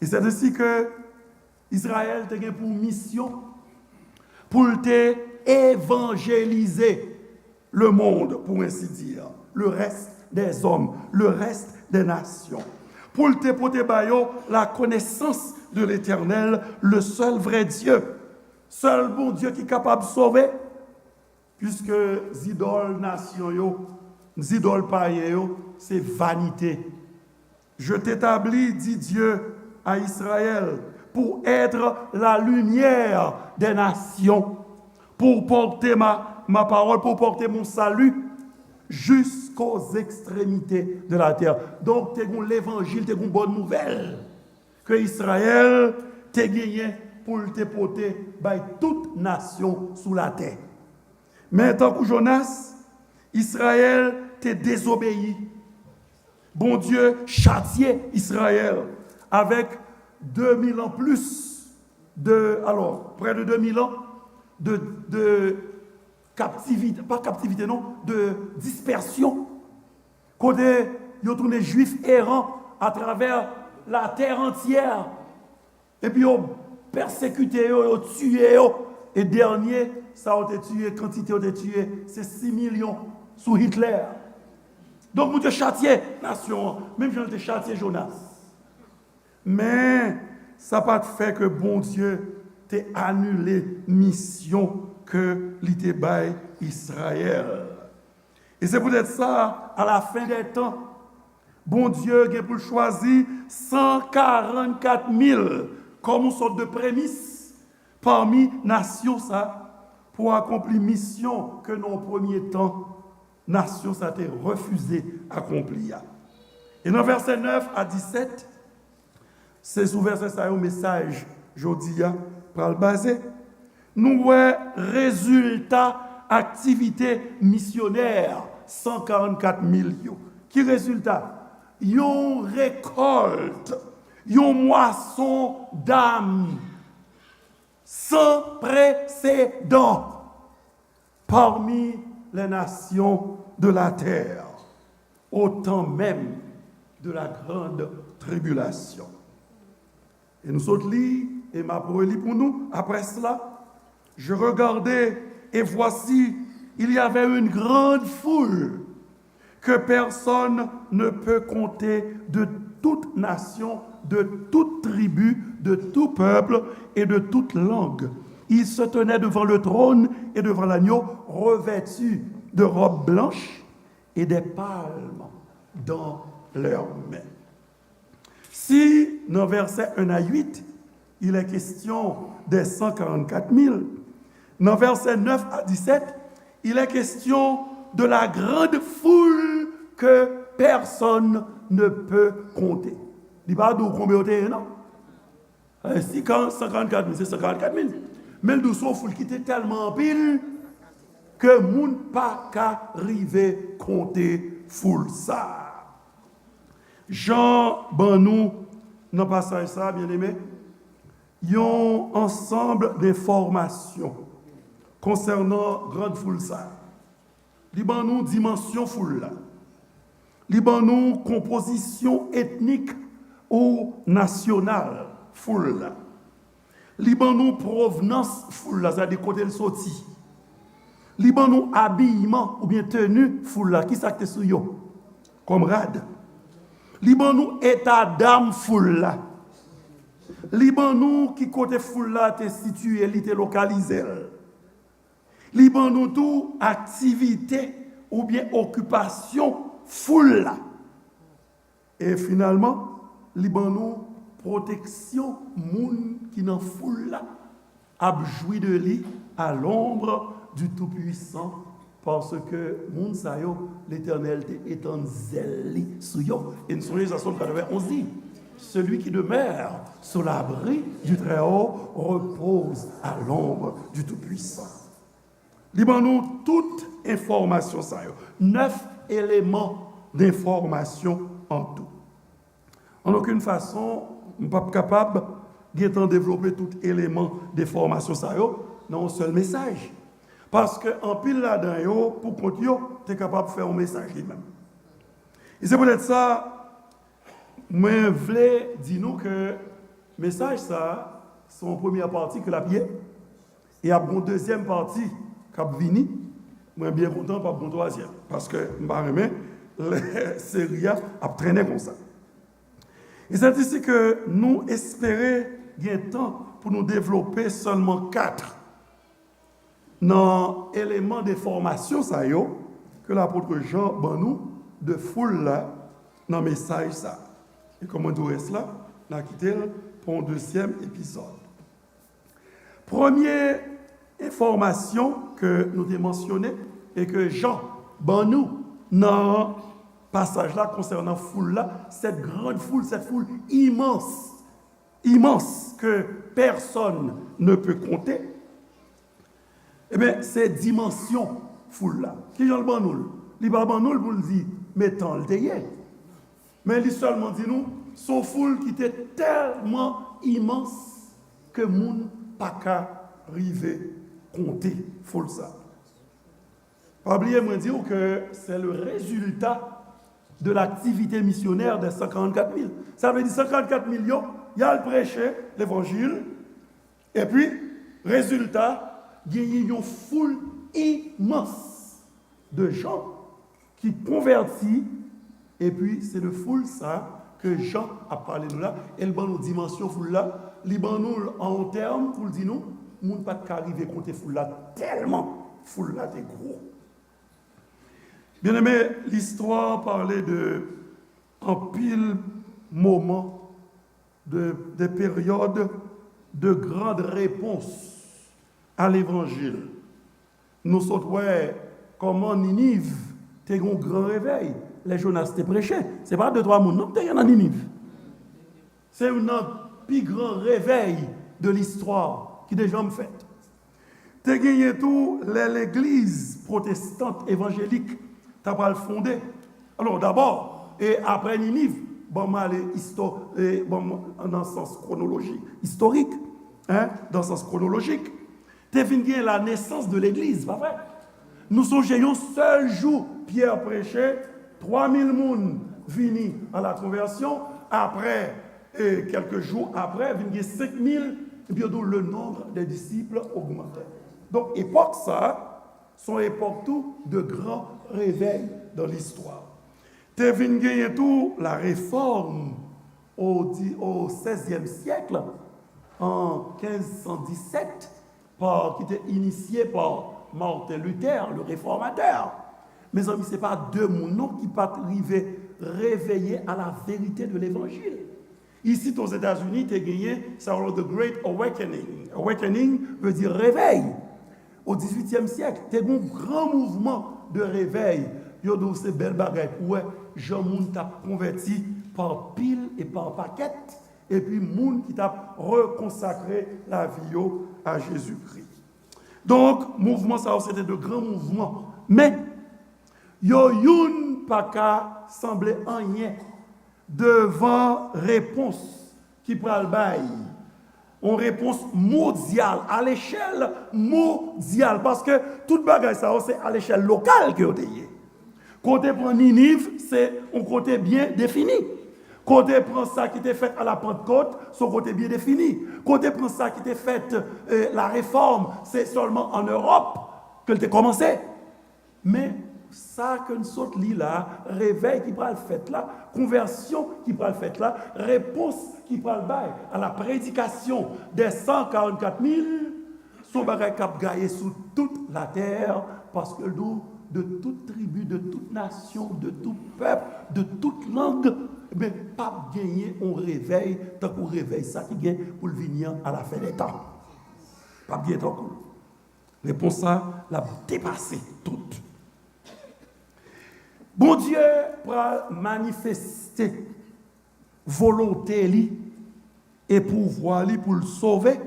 Et c'est ainsi que Israël t'est pour mission pour te évangéliser le monde, pour ainsi dire, le reste des hommes, le reste des nations. Pour te porter bayo la connaissance de l'Éternel, le seul vrai Dieu, seul bon Dieu qui est capable de sauver, puisque zidol nation yo, zidol païen yo, c'est vanité. Je t'établis, dit Dieu à Israël, pour être la lumière des nations, pour porter ma parole, pour porter mon salut jusqu'aux extrémités de la terre. Donc, t'es l'évangile, t'es une bonne nouvelle que Israël t'est gagné pour te porter by toute nation sous la terre. Mais tant que Jonas, Israël t'est désobéi. Bon Dieu châtiait Israël avec 2000 ans plus près de 2000 ans de captivité, pas captivité non, de dispersion. Côté, ils ont tourné juifs errants à travers la terre entière. Et puis ils ont persécuté, ils ont tué. Et dernier, ça a été tué, quantité a été tué, c'est 6 millions sous Hitler. Donc, vous avez châtié nation, même si vous avez châtié Jonas. Mais, ça n'a pas fait que bon Dieu t'ait annulé mission que l'ité bail Israël. Et c'est peut-être ça, à la fin des temps, bon Dieu a pour choisir 144 000 comme une sorte de prémisse parmi nations ça, pour accomplir mission que dans le premier temps, nation ça a été refusé accomplir. Et dans verset 9 à 17, c'est sous verset ça un message jodia pour le baser. Nous avons résultat activité missionnaire 144 000. Qui résultat? Yon récolte, yon moisson d'âme sans précédent parmi les nations de la terre, au temps même de la grande tribulation. Et nous autres lis, et m'a prelu pour nous, après cela, je regardais, et voici, il y avait une grande foule que personne ne peut compter, de toute nation, de toute tribu, de tout peuple et de toute langue. Ils se tenaient devant le trône et devant l'agneau, revêtus de robes blanches et des palmes dans leurs mains. Si, dans versets 1 à 8, il est question des 144 000, dans versets 9 à 17, il est question de la grande foule que personne ne peut compter. Il pas d'où combien de temps, non? Si quand 54 000, c'est 54 000. Mais nous sommes foule qui était tellement pile que moun pas qu'à river compter foule ça. Jean Banou, non pas ça, bien aimé, yon ensemble d'informations concernant grande foule ça. Li ban nou dimension foule là. Li ban nou composition ethnique ou nationale foule là. Li ban nou provenance foule là, c'est-à-dire côté le sorti. Li ban nou habillement ou bien tenue foule là, qui s'acte sou yo, comme rad. Li ban nou état d'âme foule là. Li ban nou qui côté foule là te situé, li te localisé. Li ban nou tout activité ou bien occupation foule là. Et finalement, li ban nou protection moun qui nan foule là a joui de li à l'ombre du Tout-Puissant parce que moun sa yo l'Éternel te étend zèli sou yo. Et nous sommes les Psaume 91 dit, celui qui demeure sous l'abri du Très-Haut repose à l'ombre du Tout-Puissant. Li ban nou toute information sa yo. 9 éléments d'information en tout. En aucune façon, on n'est pas capable de développer tout élément d'information sa yo dans un seul message. Parce que en pile là-dedans yo, pour compte yo, tu es capable de faire un message lui-même. Et c'est peut-être ça, moi, je voulais dire nous que message ça, c'est en première partie que la pied, et après une deuxième partie Cap Vini, moi bien content pas pour troisième parce que m'arrêter les séries a traîné comme ça. Et c'est ici que nous espérons bien temps pour nous développer seulement 4 dans éléments de formation ça yo que l'apôtre Jean ban nous de foule là dans message ça. Et comment tout reste là, on a quitté pour un deuxième épisode. Première information que nous avons mentionné et que Jean ban nous dans passage là concernant foule là, cette grande foule, cette foule immense, immense que personne ne peut compter. Eh bien, c'est dimension foule là. Qui Jean le ban nous? Li ba ban nous pour le dire mettant le teye. Mais il seulement dit nous son foule qui était tellement immense que moun pa ka rive compter foule ça. Pas oublier moi dire que c'est le résultat de l'activité missionnaire des 144 000. Ça veut dire 144 millions, il y a le prêcher l'évangile et puis résultat, il y a une foule immense de gens qui convertissent et puis c'est de foule ça que Jean a parlé de là et le ban nous dimension foule là, li ban nous en termes pour le dire nous, moun pas qu'arriver compter foule là tellement foule là est gros. Bien aimé, l'histoire parlait de en pile moment de périodes de grande réponse à l'évangile. Nous sommes comment Ninive t'es un grand réveil. Les Jonas te prêchaient. Ce n'est pas 2-3 moun, non, t'es en Ninive. C'est un plus grand réveil de l'histoire qui déjà me fait. T'es gagné tout l'église protestante évangélique t'as pas le fondé. Alors d'abord, et après Ninive, bon mal dans le sens chronologique, historique, hein, dans le sens chronologique, t'es venu la naissance de l'église, pas vrai? Nous songeons seul jour, Pierre prêchait, 3000 moun vini à la conversion, après, et quelques jours après, vini 5000, et puis le nombre des disciples augmentait. Donc, époque ça, son époque tout de grand réveil dans l'histoire. T'es venu gagner tout la réforme au XVIe siècle, en 1517, qui était initié par Martin Luther, le réformateur. Mes amis, ce n'est pas deux mots qui peuvent arriver réveiller à la vérité de l'évangile. Ici, aux États-Unis, tu as gagné, ça s'appelle The Great Awakening. Awakening veut dire réveil. au 18e siècle, il y a eu un grand mouvement de réveil. Il y a eu ces belles bagailles. Ouais, Jean-Moun t'a converti par pile et par paquette, et puis Moun qui t'a reconsacré la vie à Jésus-Christ. Donc, mouvement ça, c'était de grands mouvements. Mais, yo youn pa ka semble rien devant réponse qui pral bay. On réponse mondiale, à l'échelle mondiale. Parce que tout bagay ça, c'est à l'échelle locale que vous ayez. Côté prend Ninive, c'est un côté bien défini. Côté prend ça qui était fait à la Pentecôte, son côté bien défini. Côté prend ça qui était fait la réforme, c'est seulement en Europe que l'était commencé. Mais ça que nous sommes là, réveil qui pral fait là, conversion qui pral fait là, réponse qui pral bail à la prédication des 144 000, son bagay k'ap gaye sous toute la terre, parce que nous, de toute tribu, de toute nation, de tout peuple, de toute langue, mais pas gagner on réveil, tant qu'on réveille ça qui gagne pour le venir à la fin des temps. Pas bien tant qu'on. Réponse ça, l'a dépassé toute. Bon Dieu va manifester volonté li et pouvoir li pour le sauver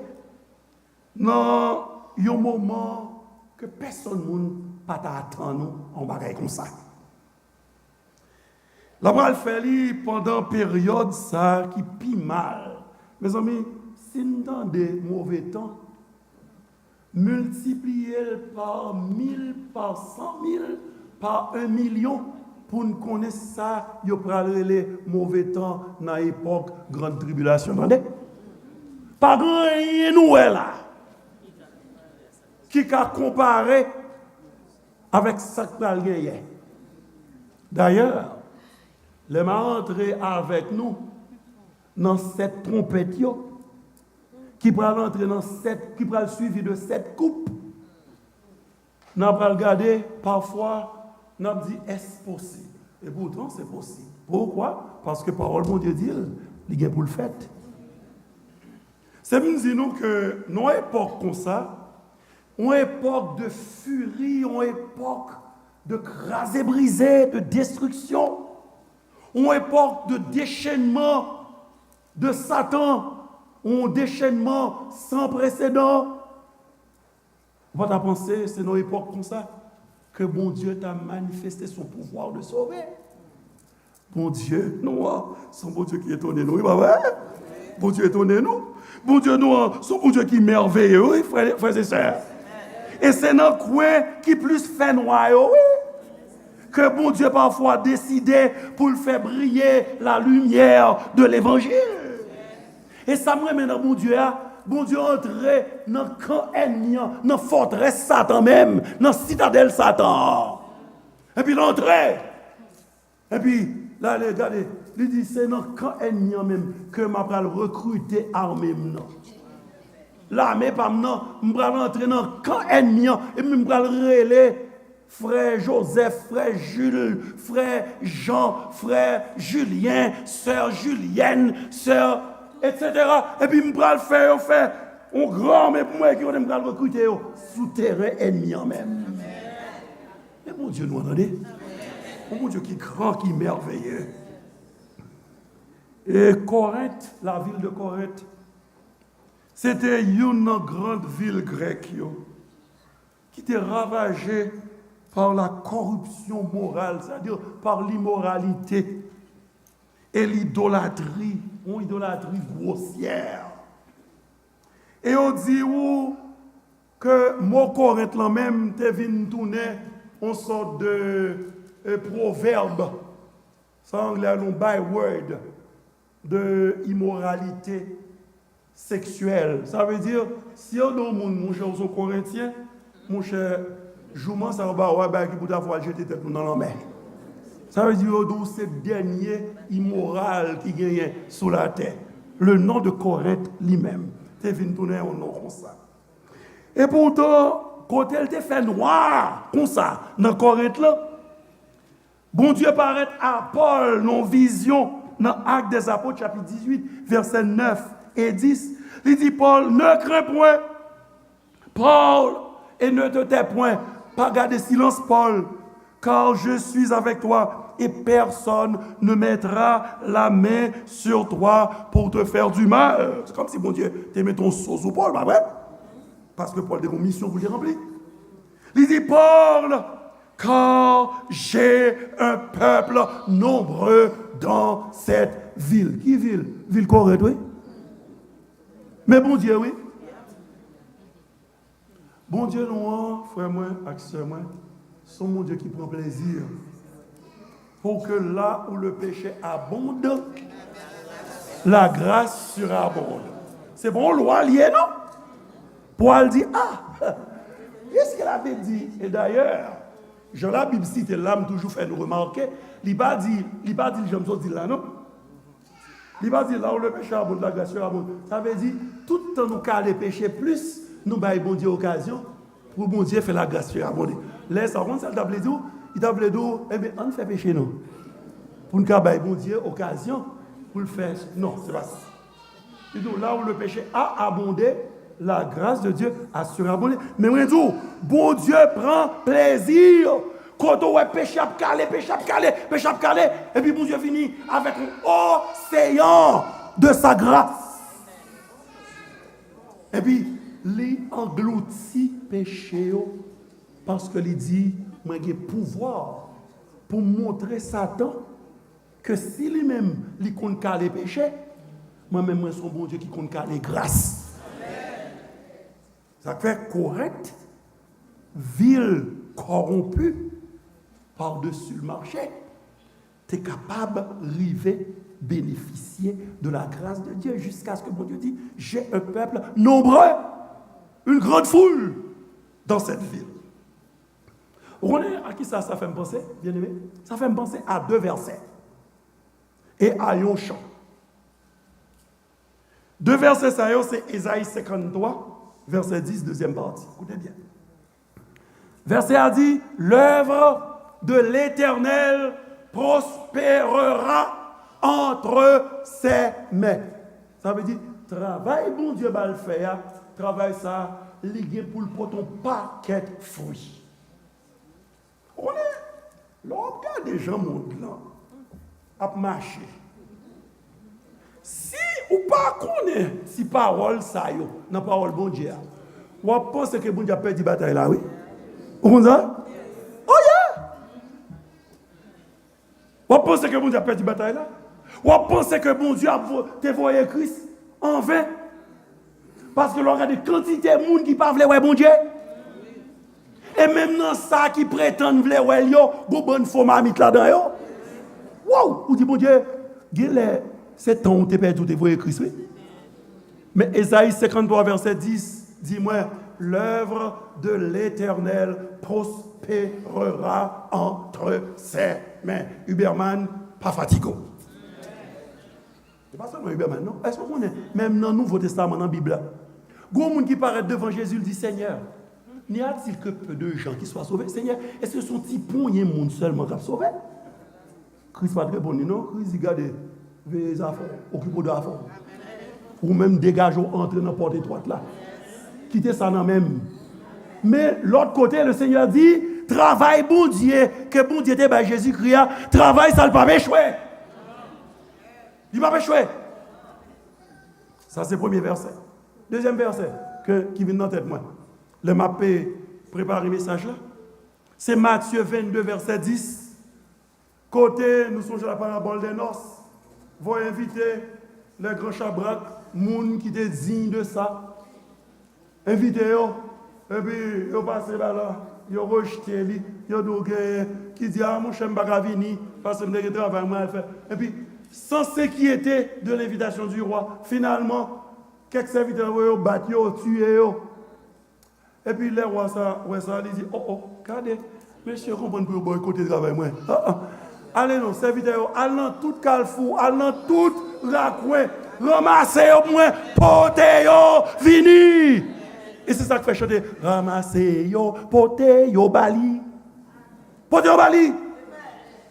dans un moment que personne ne peut attendre en bagaille comme ça. La va le faire li pendant période ça qui pi mal. Mes amis, si nous avons des mauvais temps, multipliez par 1000, par 100 000, par 1 million, pour nous connaître ça, il y a les mauvais temps dans l'époque grande tribulation. Pas grand nous là qui a comparé avec ça que nous avons gagné. D'ailleurs, les marins entrés avec nous dans cette trompette qui va entrer dans cette, qui va suivre de cette coupe. Nous allons regarder parfois. Nous avons dit, est-ce possible? Et pourtant, c'est possible. Pourquoi? Parce que parole de Dieu dit, il y a pour le fait. C'est même si nous que, dans une époque comme ça, une époque de furie, une époque de craser, briser, de destruction, une époque de déchaînement de Satan, un déchaînement sans précédent. Votre pensée, c'est dans une époque comme ça que bon Dieu t'a manifesté son pouvoir de sauver. Bon Dieu, non, son bon Dieu qui étonne nous, pas vrai? Bon Dieu étonne nous. Bon Dieu, non, son bon Dieu qui est merveilleux, oui, frères et sœurs. Et c'est dans le coin qui plus fait noir, oui, que bon Dieu parfois décidé pour le faire briller la lumière de l'évangile. Et ça me remet dans bon Dieu entrait dans le camp ennemi, dans la forteresse Satan même, dans la citadelle Satan. Et puis l'entrée. Et puis, là, regardez, il dit, c'est dans le camp ennemi même que je vais recruter armée. L'armée, pas maintenant, je vais entrer dans le camp ennemi et je vais relayer frère Joseph, frère Jules, frère Jean, frère Julien, sœur Julienne, sœur, etc. Et puis, je vais le faire un grand, mais pour moi, je vais le recruter souterrain ennemi même. Mais mon Dieu, nous entendez? Mon Dieu qui est grand, qui est merveilleux. Et Corinthe, la ville de Corinthe, c'était une grande ville grecque qui était ravagée par la corruption morale, c'est-à-dire par l'immoralité et l'idolâtrie, une idolâtrie grossière. Et on dit que mon Corinthe là même te vient tourner en sorte de proverbe, ça en anglais un byword de immoralité sexuelle. Ça veut dire, si on a mon cher aux Corinthiens, mon cher jouement, ça va qui peut avoir jeté tête dans la mer. Ça veut dire que c'est le dernier immoral qui gagne sous la terre. Le nom de Corinthe lui-même. Tu es venu tourner un nom comme ça. Et pourtant, quand elle te fait noir, comme ça, dans Corinthe là, bon Dieu paraît à Paul, non vision, dans Actes des Apôtres, chapitre 18, versets 9 et 10. Il dit, Paul, ne crains point. Paul, et ne te tais point. Pas garder silence, Paul, car je suis avec toi et personne ne mettra la main sur toi pour te faire du mal. C'est comme si, bon Dieu, t'aimais ton sauce ou Paul, pas vrai? Parce que Paul a une mission pour les remplir. Il dit, Paul, car j'ai un peuple nombreux dans cette ville. Qui ville? Ville Corinthe, oui. Mais bon Dieu, oui. Bon Dieu, non, frère moi, accès moi, son mon Dieu qui prend plaisir pour que là où le péché abonde, la grâce surabonde. C'est bon, loi liée, non? Paul dit, qu'est-ce qu'elle avait dit? Et d'ailleurs, Jean la Bible cite l'âme toujours fait nous remarquer, il pas dit, j'aime ça dire là, non? Il pas dit là où le péché abonde, la grâce surabonde. Ça veut dire, tout le temps nous calons les péchés plus, nous baillons bon Dieu occasion pour bon Dieu faire la grâce surabonde. Laisse ça, on s'en table d'eau, il table d'eau, eh bien, on fait péché, non? Pour nous baillons bon Dieu occasion pour le faire. Non, c'est pas ça. Et donc, là où le péché a abondé, la grâce de Dieu a surabondé. Mais moi, bon Dieu prend plaisir quand on voit péché à calé, et puis bon Dieu finit avec un océan de sa grâce. Et puis, il engloutit péché parce que il dit, moi j'ai pouvoir pour montrer Satan que si lui-même il compte calé péché, moi-même moi son bon Dieu qui compte calé grâce. Ça fait correct, ville corrompue, par-dessus le marché, tu es capable d'arriver bénéficier de la grâce de Dieu jusqu'à ce que mon Dieu dit, j'ai un peuple nombreux, une grande foule dans cette ville. Vous connaissez à qui ça fait me penser, bien aimé? Ça fait me penser à 2 versets et à un chant. 2 versets, ça c'est Ésaïe 53, verset 10, deuxième partie. Écoutez bien. Verset a dit, l'œuvre de l'Éternel prospérera entre ses mains. Ça veut dire, travail bon Dieu va le faire, travail ça, lié pour le poton paquet fruits. On est, là, on regarde des gens monde là, à marcher. Si ou pas connaît si parole ça yo, non parole bon Dieu. Ou pense que bon Dieu a perdu bataille là, oui? Vous comprenez ça? Oh yeah! Ou pense que bon Dieu a perdu bataille là? Ou pense que bon Dieu a dévoyé Christ en vain? Parce que l'on a des quantités de monde qui parlent ouais bon Dieu. Et même dans ça qui prétendent vle ouais yo, go bonne formamite là-dedans yo. Wow, ou dit bon Dieu, c'est ton t'es perdu dévoyé Christ, oui. Mais Ésaïe 53 verset 10 dis-moi, l'œuvre de l'Éternel prospérera entre ses mains. Huberman, pas fatigo. C'est pas seulement Huberman, non? Est-ce qu'on est même dans le Nouveau Testament, dans la Bible? Gros monde qui paraît devant Jésus, il dit, Seigneur, n'y a-t-il que peu de gens qui soient sauvés? Seigneur, est-ce que son petit poignet monde seulement qui a sauvé? Christ va te répondre, non? Christ dit, regardez, les affaires, occupez-vous de l'affaire. Ou même dégagez, entrez dans la porte étroite là. Quittez ça dans même. Mais l'autre côté, le Seigneur dit, travaille bon Dieu, que bon Dieu était, Jésus-Christ, travaille, ça ne va pas échouer. Il ne va pas échouer. Ça, c'est le premier verset. Deuxième verset, qui vient dans la tête, moi. Le mappé prépare le message là. C'est Matthieu 22, verset 10. Côté, nous sommes à la parabole des noces. Vous invitez les grands chabracs, moun qui étaient dignes de ça. Invitez-les. Et puis, ils passent là, ils rejettent, ils disent, qui dit, mon cher Mbagavini, parce que je travaille mal fait. Et puis, sans s'inquiéter de l'invitation du roi, finalement, quelques serviteurs ont battu, tué. Et puis, les rois, ça, ils disent, regardez, monsieur, comprends pour boycotter le travail, moi. Allez, non, serviteurs, allez dans tout carrefour, allez dans tout raccoin, ramassez au moins, portez-yo, vini. Et c'est ça que fait chanter, ramassez-yo, portez-yo, bali. Portez-yo, bali.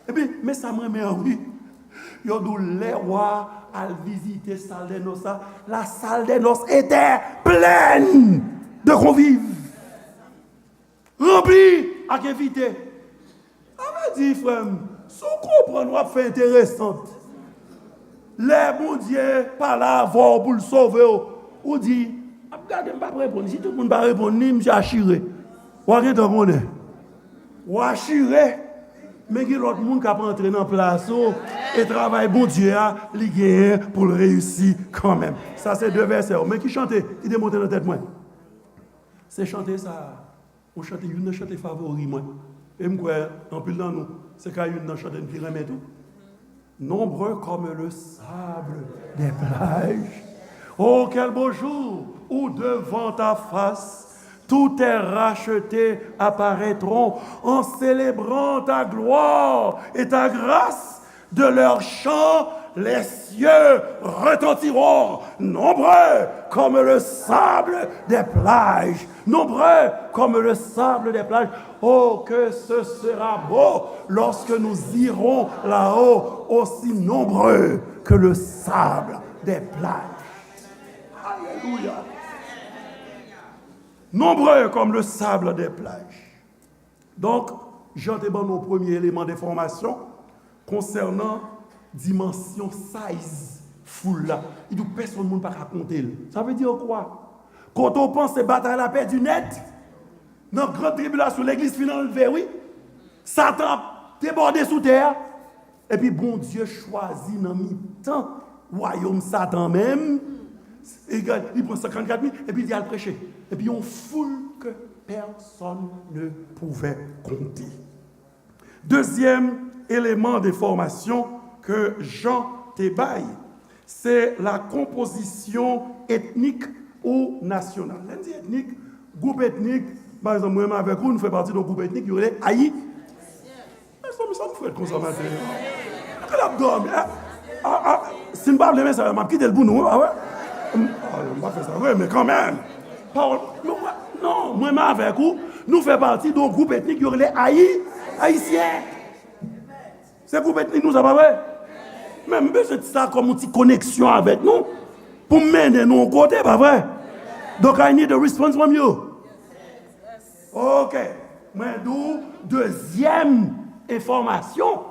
Et puis, mais ça me remet en oui. Yo d'où les rois à visiter la salle des noces. La salle des noces était pleine de convives. rempli avec invité. On dit, frère, si on comprend, on va faire intéressant. Les bon Dieu, pas là, voir pour le sauver, ou dit, regardez, je ne vais pas répondre. Si tout le monde ne va pas répondre, je vais assurer. Ou à qui on est? Ou assurer. Mais il y a l'autre monde qui a entré dans la place et travaille, bon Dieu, il gagne pour le réussir quand même. Ça, c'est 2 versets. Mais qui chantait, qui démontait dans la tête, moi? C'est chanter ça. On chante une chante favori, moi. Et moi, en plus dans nous, c'est quand une chante qui remet tout. Nombreux comme le sable des plages. Oh, quel beau jour où devant ta face, tous tes rachetés apparaîtront en célébrant ta gloire et ta grâce. De leurs chants, les cieux retentiront, nombreux comme le sable des plages. Nombreux comme le sable des plages. Oh, que ce sera beau lorsque nous irons là-haut, aussi nombreux que le sable des plages. Alléluia. Nombreux comme le sable des plages. Donc, j'entends nos premiers éléments d'information concernant dimension size foule là. Il dit personne ne peut pas raconter. Ça veut dire quoi? Quand on pense que bataille la paix du net, dans la grande tribulation, l'église finale enlevée, oui, Satan débordé sous terre, et puis bon Dieu choisit dans mi-temps, royaume Satan même, il prend 54 000, et puis il dit à le prêcher. Et puis on foule que personne ne pouvait compter. Deuxième élément d'information que Jean Thébaille, c'est la composition ethnique ou nationale. L'ethnie ethnique, groupe ethnique, par exemple, moi avec vous, nous faisons partie d'un groupe ethnique qui est Haïti. Ça nous fait consommateur. Quel abdomen? Si nous ne parlons pas, ça va quitter le bout, nous. Ah ouais? On va faire ça, oui, mais quand même. Non, moi avec vous, nous faisons partie d'un groupe ethnique qui est haïtien. Ce groupe ethnique nous a pas vrai. Même besoin de ça comme une petite connexion avec nous pour mener nous au côté, pas vrai? Donc, I need a response from you. Ok. Mais d'où deuxième information,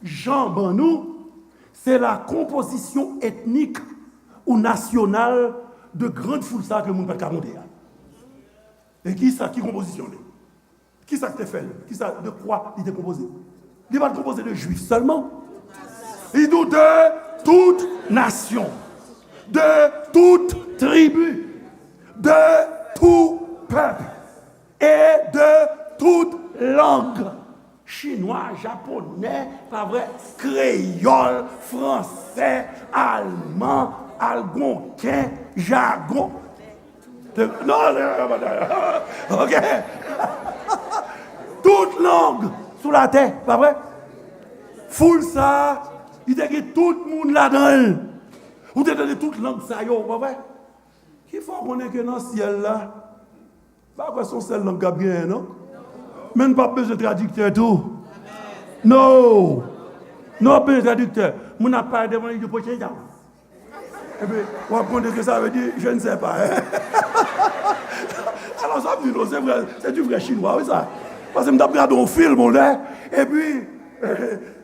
Jean Banou, c'est la composition ethnique ou nationale de grandes foules ça que le monde peut raconter. Et qui ça qui compositionne? Qui ça que tu fait? Qui ça de quoi il est composé? Il va composé de juifs seulement. Il dit de toute nation, de toute tribu, de tout peuple et de toute langue. Chinois, japonais, pas vrai, créole, français, allemand, algonquin, jargon. Non, ok. Toute langue sous la terre, pas vrai? Foule ça, il dit que tout le monde là-dedans. Ou te donne toute langue ça, pas vrai? Qu'il faut qu'on ait que dans le ciel là, pas quoi son seul langue bien, non? Même pas besoin de traducteur tout. Non. Non, besoin de traducteur. Mon n'a pas demandé de pocher là. Et puis, on va comprendre que ça veut dire, je ne sais pas. Alors ça veut dire, c'est vrai, c'est du vrai chinois, oui ça. Parce que je me regarde un film, là, et puis,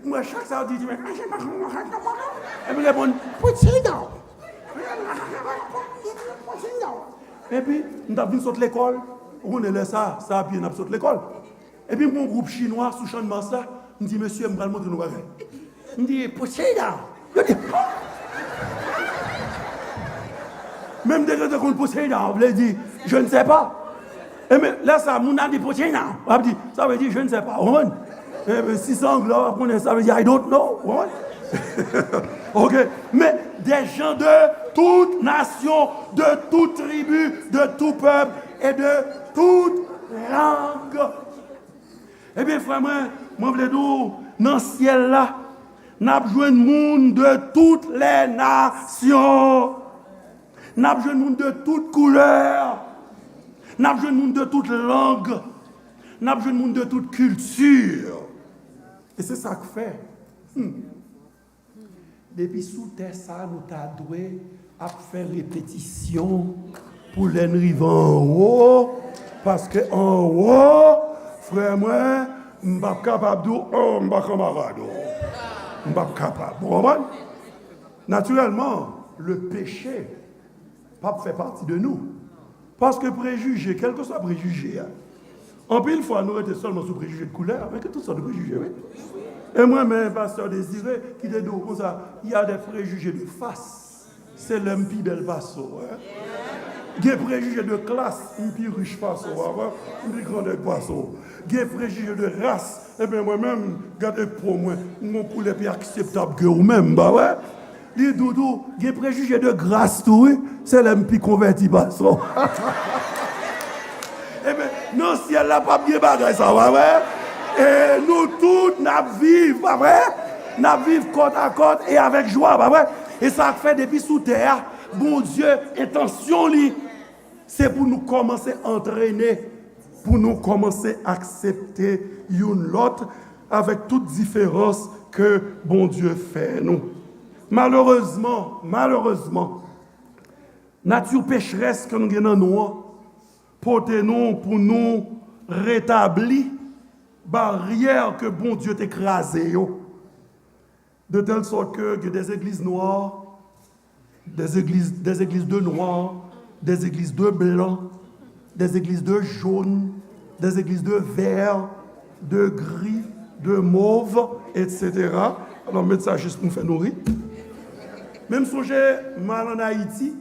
moi, chaque fois, je dis, et puis, il répond, pocher là. Et puis, nous avons sauté l'école. On est là, ça a bien sauté l'école. Et puis, mon groupe chinois, sous champ de masse, là, me dit, monsieur, je vais montrer nos bagages. Il me dit, pocher là. Je dis, même dès que je compte pocher là, on dit, je ne sais pas. Et mais là, ça, mon a dit pocher là. On dit, ça veut dire, je ne sais pas. Et bien, si c'est anglais, ça veut dire, I don't know. Ok, mais des gens de toute nation, de toute tribu, de tout peuple et de toute langue. Eh bien, frère, moi, je veux dire, dans le ciel là, nous avons besoin de monde de toutes les nations. Nous avons besoin de monde de toutes couleurs. Nous avons besoin de monde de toutes langues. Nous avons besoin de monde de toute culture. Et c'est ça que fait. Depuis sous terre, ça nous t'a doué à faire répétition pour les arriver en haut. Parce que en haut, Frère, moi, je ne suis pas capable de dire, oh, je ne suis pas camarade. Je ne suis pas capable. Vous comprenez? Naturellement, le péché pas fait partie de nous. Parce que préjugé, quel que soit préjugé, en pile fois, nous étions seulement sous préjugé de couleur, mais que toutes sortes de préjugés, oui. Et moi-même, pasteur Désiré, qui dit comme ça, il y a des préjugés de face. C'est l'homme qui bel passo. Il y a des préjugés de classe, un plus riche passo, un plus grand passo. Il y a des préjugés de race. Et bien moi-même, regardez pour moi, mon poulet plus acceptable que vous-même, bah ouais. Les doudous, il y a des préjugés de grâce, tout, oui. C'est l'homme qui converti passo. Eh bien, non, si elle n'a pas bien bagay, ça va, ouais. Et nous tous, nous vivons, pas vrai? Nous vivons côte à côte et avec joie, pas vrai? Et ça fait depuis sous terre, bon Dieu, intention, c'est pour nous commencer à entraîner, pour nous commencer à accepter une l'autre avec toute différence que bon Dieu fait, nous. Malheureusement, nature pécheresse que nous avons nous, portez-nous pour nous rétablir barrière que bon Dieu t'écrasé, de telle sorte que des églises noires, des églises de noirs, des églises de blancs, des églises de jaunes, des églises de vert, de gris, de mauve, etc. Alors, mettre ça juste pour nous faire nourrir. Même si j'ai mal en Haïti,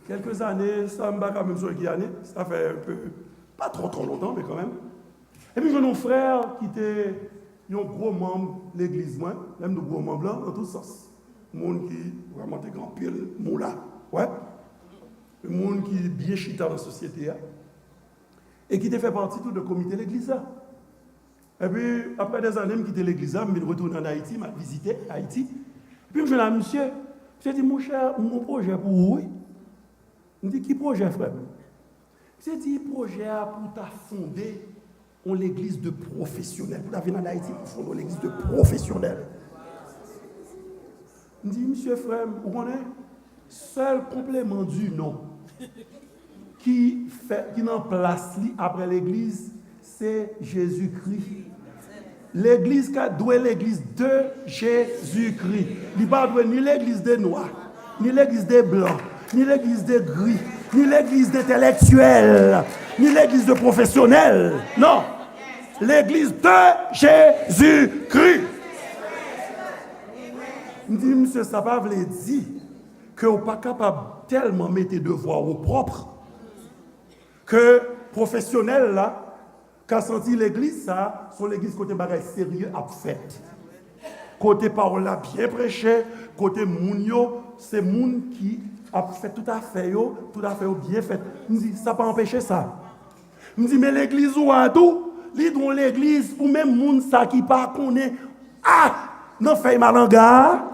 quelques années, ça me bat quand même sur qui année, ça fait un peu, pas trop longtemps, mais quand même. Et puis j'ai un frère qui était un gros membre de l'église, moi, même de gros membres là, dans tous sens. Un monde qui vraiment des grands pile, moula, ouais. Un monde qui est bien chita dans la société, et qui était fait partie tout de comité de l'église là. Et puis, après des années, je quitté l'église là, je retourne en Haïti, je visité Haïti. Puis je dis à monsieur, dit, mon cher, mon projet pour vous, je dis, qui projet, frère? C'est dit, projet pour ta fonder l'église de professionnels. Pour venir en Haïti, pour fonder l'église de professionnels. Je dis, monsieur frère, vous connaissez, seul complément du nom qui n'en place après l'église, c'est Jésus-Christ. L'église doit être l'église de Jésus-Christ. Il ne doit pas ni l'église des noirs, ni l'église des blancs, ni l'église des gris, ni l'église d'intellectuels, ni l'église de professionnels. Non, l'église de Jésus-Christ. Je dis, monsieur, ça va vous dire que vous n'êtes pas capable tellement mettre des devoirs au propre que professionnels là, qu'a senti l'église, ça, sont l'église côté bagay sérieux à fait. Côté parole là, bien prêché, côté mounio, c'est moun qui a fait tout à fait bien fait. Je me dis, ça pas empêcher ça. Je me dis, mais l'église ou à tout, l'église, ou même moun ça qui pas connaît, non fait malanga,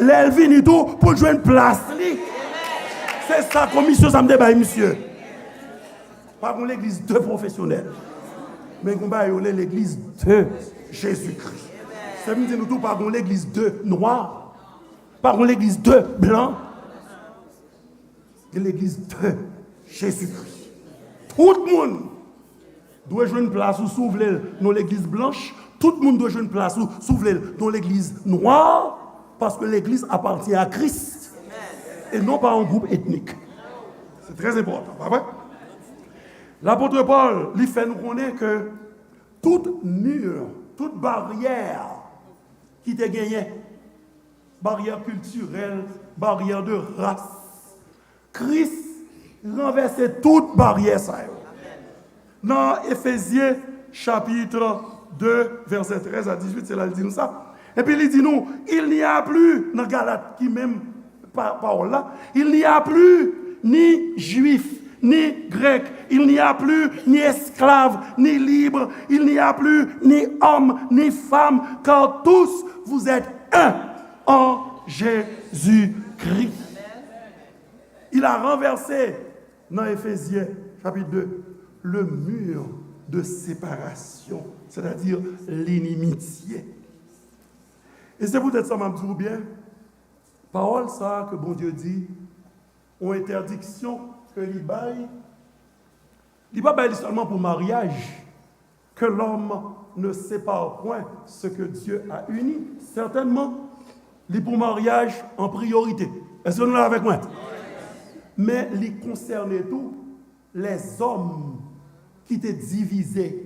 l'elvini tout, pour jouer une place. C'est ça, commission, ça me débat, monsieur. Pas qu'on l'église de professionnels. Mais qu'on va y l'église de Jésus-Christ. Ça veut dire nous tout, pardon, l'église de noir, pardon, l'église de blanc, et l'église de Jésus-Christ. Tout le monde doit jouer une place où s'ouvre dans l'église blanche, tout le monde doit jouer une place où s'ouvre dans l'église noire, parce que l'église appartient à Christ, et non pas à un groupe ethnique. C'est très important, pas vrai? L'apôtre Paul, il fait nous connaître que toute mur, toute barrière qui te gagnait, barrière culturelle, barrière de race, Christ renversait toute barrière. Ça. Dans Éphésiens chapitre 2, verset 13 à 18, c'est là qu'il dit nous ça. Et puis il dit nous, il n'y a plus, dans Galates qui même parole là, il n'y a plus ni juif, ni grec, il n'y a plus ni esclave, ni libre, il n'y a plus ni homme, ni femme, car tous vous êtes un en Jésus-Christ. Il a renversé dans Éphésiens chapitre 2 le mur de séparation, c'est-à-dire l'inimitié. Et c'est peut-être ça, m'a dit bien, parole ça que bon Dieu dit, ont interdiction que l'Ibaï, il n'est pas seulement pour mariage, que l'homme ne sépare point ce que Dieu a uni. Certainement, les pour mariage en priorité. Est-ce que nous l'avons avec moi? Mais il concernait tout les hommes qui étaient divisés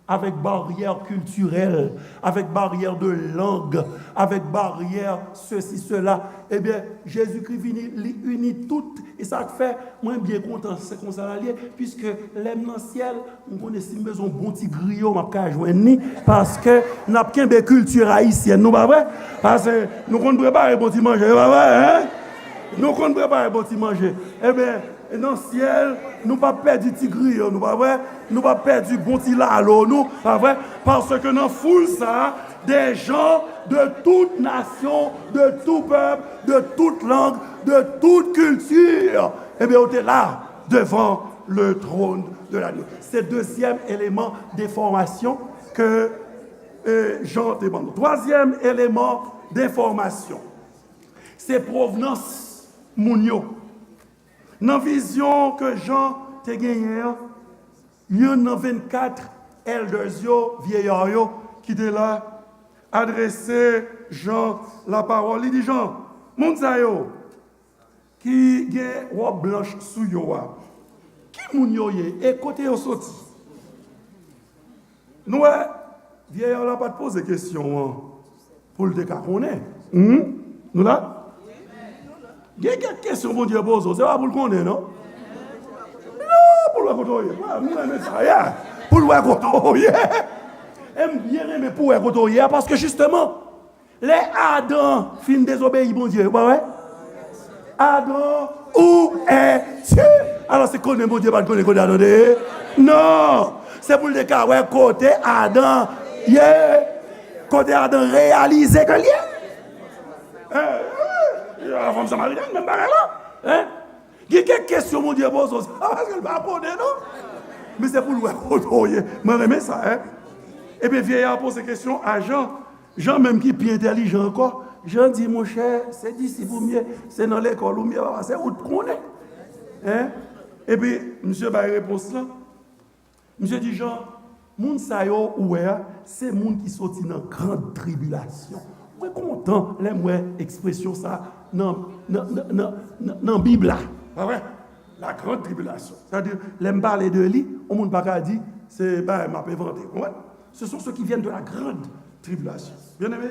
avec barrière culturelle, avec barrière de langue, avec barrière ceci, cela. Eh bien, Jésus-Christ unit toutes. Et ça fait, moi, bien content, c'est comme ça, puisque l'aime dans le ciel, on connaît si nous avons un bon petit griot, parce que nous n'avons qu'un de culture haïtienne, nous, pas vrai? Parce que nous ne préparons un bon petit manger, pas vrai, hein? Nous ne préparons un bon petit manger. Eh bien, dans le ciel, nous ne pas perdre du petit griot, nous, pas vrai? Nous ne pas perdre du bon petit lalo, nous, pas vrai? Parce que dans la foule, ça, des gens de toute nation, de tout peuple, de toute langue, de toute culture, eh bien, on est là, devant le trône de l'agneau. C'est le deuxième élément d'information que Jean demande. Troisième élément d'information, c'est provenance mounio. Dans la vision que Jean te gagné, il y en a 24 elders, vieillards, qui étaient là, adressé Jean la parole. Il dit Jean, moun sa yo, qui gen robe blanche sou yo wa, qui moun yo ye, et côté yo soti. Nous, vieillard là pas de poser question pour le déca connaît. Nous là? Il y a quelques questions pour Dieu pose, c'est pas pour le connaître, non? Non, pour le côtoyer. Nous aimons ça, pour le côtoyer. Aime bien aimer pour le côtoyer, parce que justement, les Adam fin désobéir, bon Dieu, pas vrai? Adam, où es-tu? Alors c'est connaître bon Dieu, pas connaître côté Adam. Non, c'est pour le cas, ouais, côté Adam, côté Adam réaliser que lien. La femme samaritaine, même pas là. Il y a quelques questions, mon Dieu, pose aussi. Parce qu'elle va répondre, non? Mais c'est pour le côtoyer. Moi, j'aime ça, hein? Et puis, vieillard pose ces questions à Jean. Jean, même qui est plus intelligent encore, Jean dit, mon cher, c'est d'ici vous mieux, c'est dans l'école ou mieux, c'est où tu connais. Hein? Et puis, monsieur, bah, réponse là. Monsieur dit, Jean, moun sa yo oué, c'est moun qui sorti dans grande tribulation. Moi, content, l'aime, expression ça, dans la Bible là. Pas vrai? La grande tribulation. C'est-à-dire, l'aime parler de lui, au monde pas dit, c'est, ben, m'a pas inventé. Ouais? Ce sont ceux qui viennent de la grande tribulation. Bien aimé,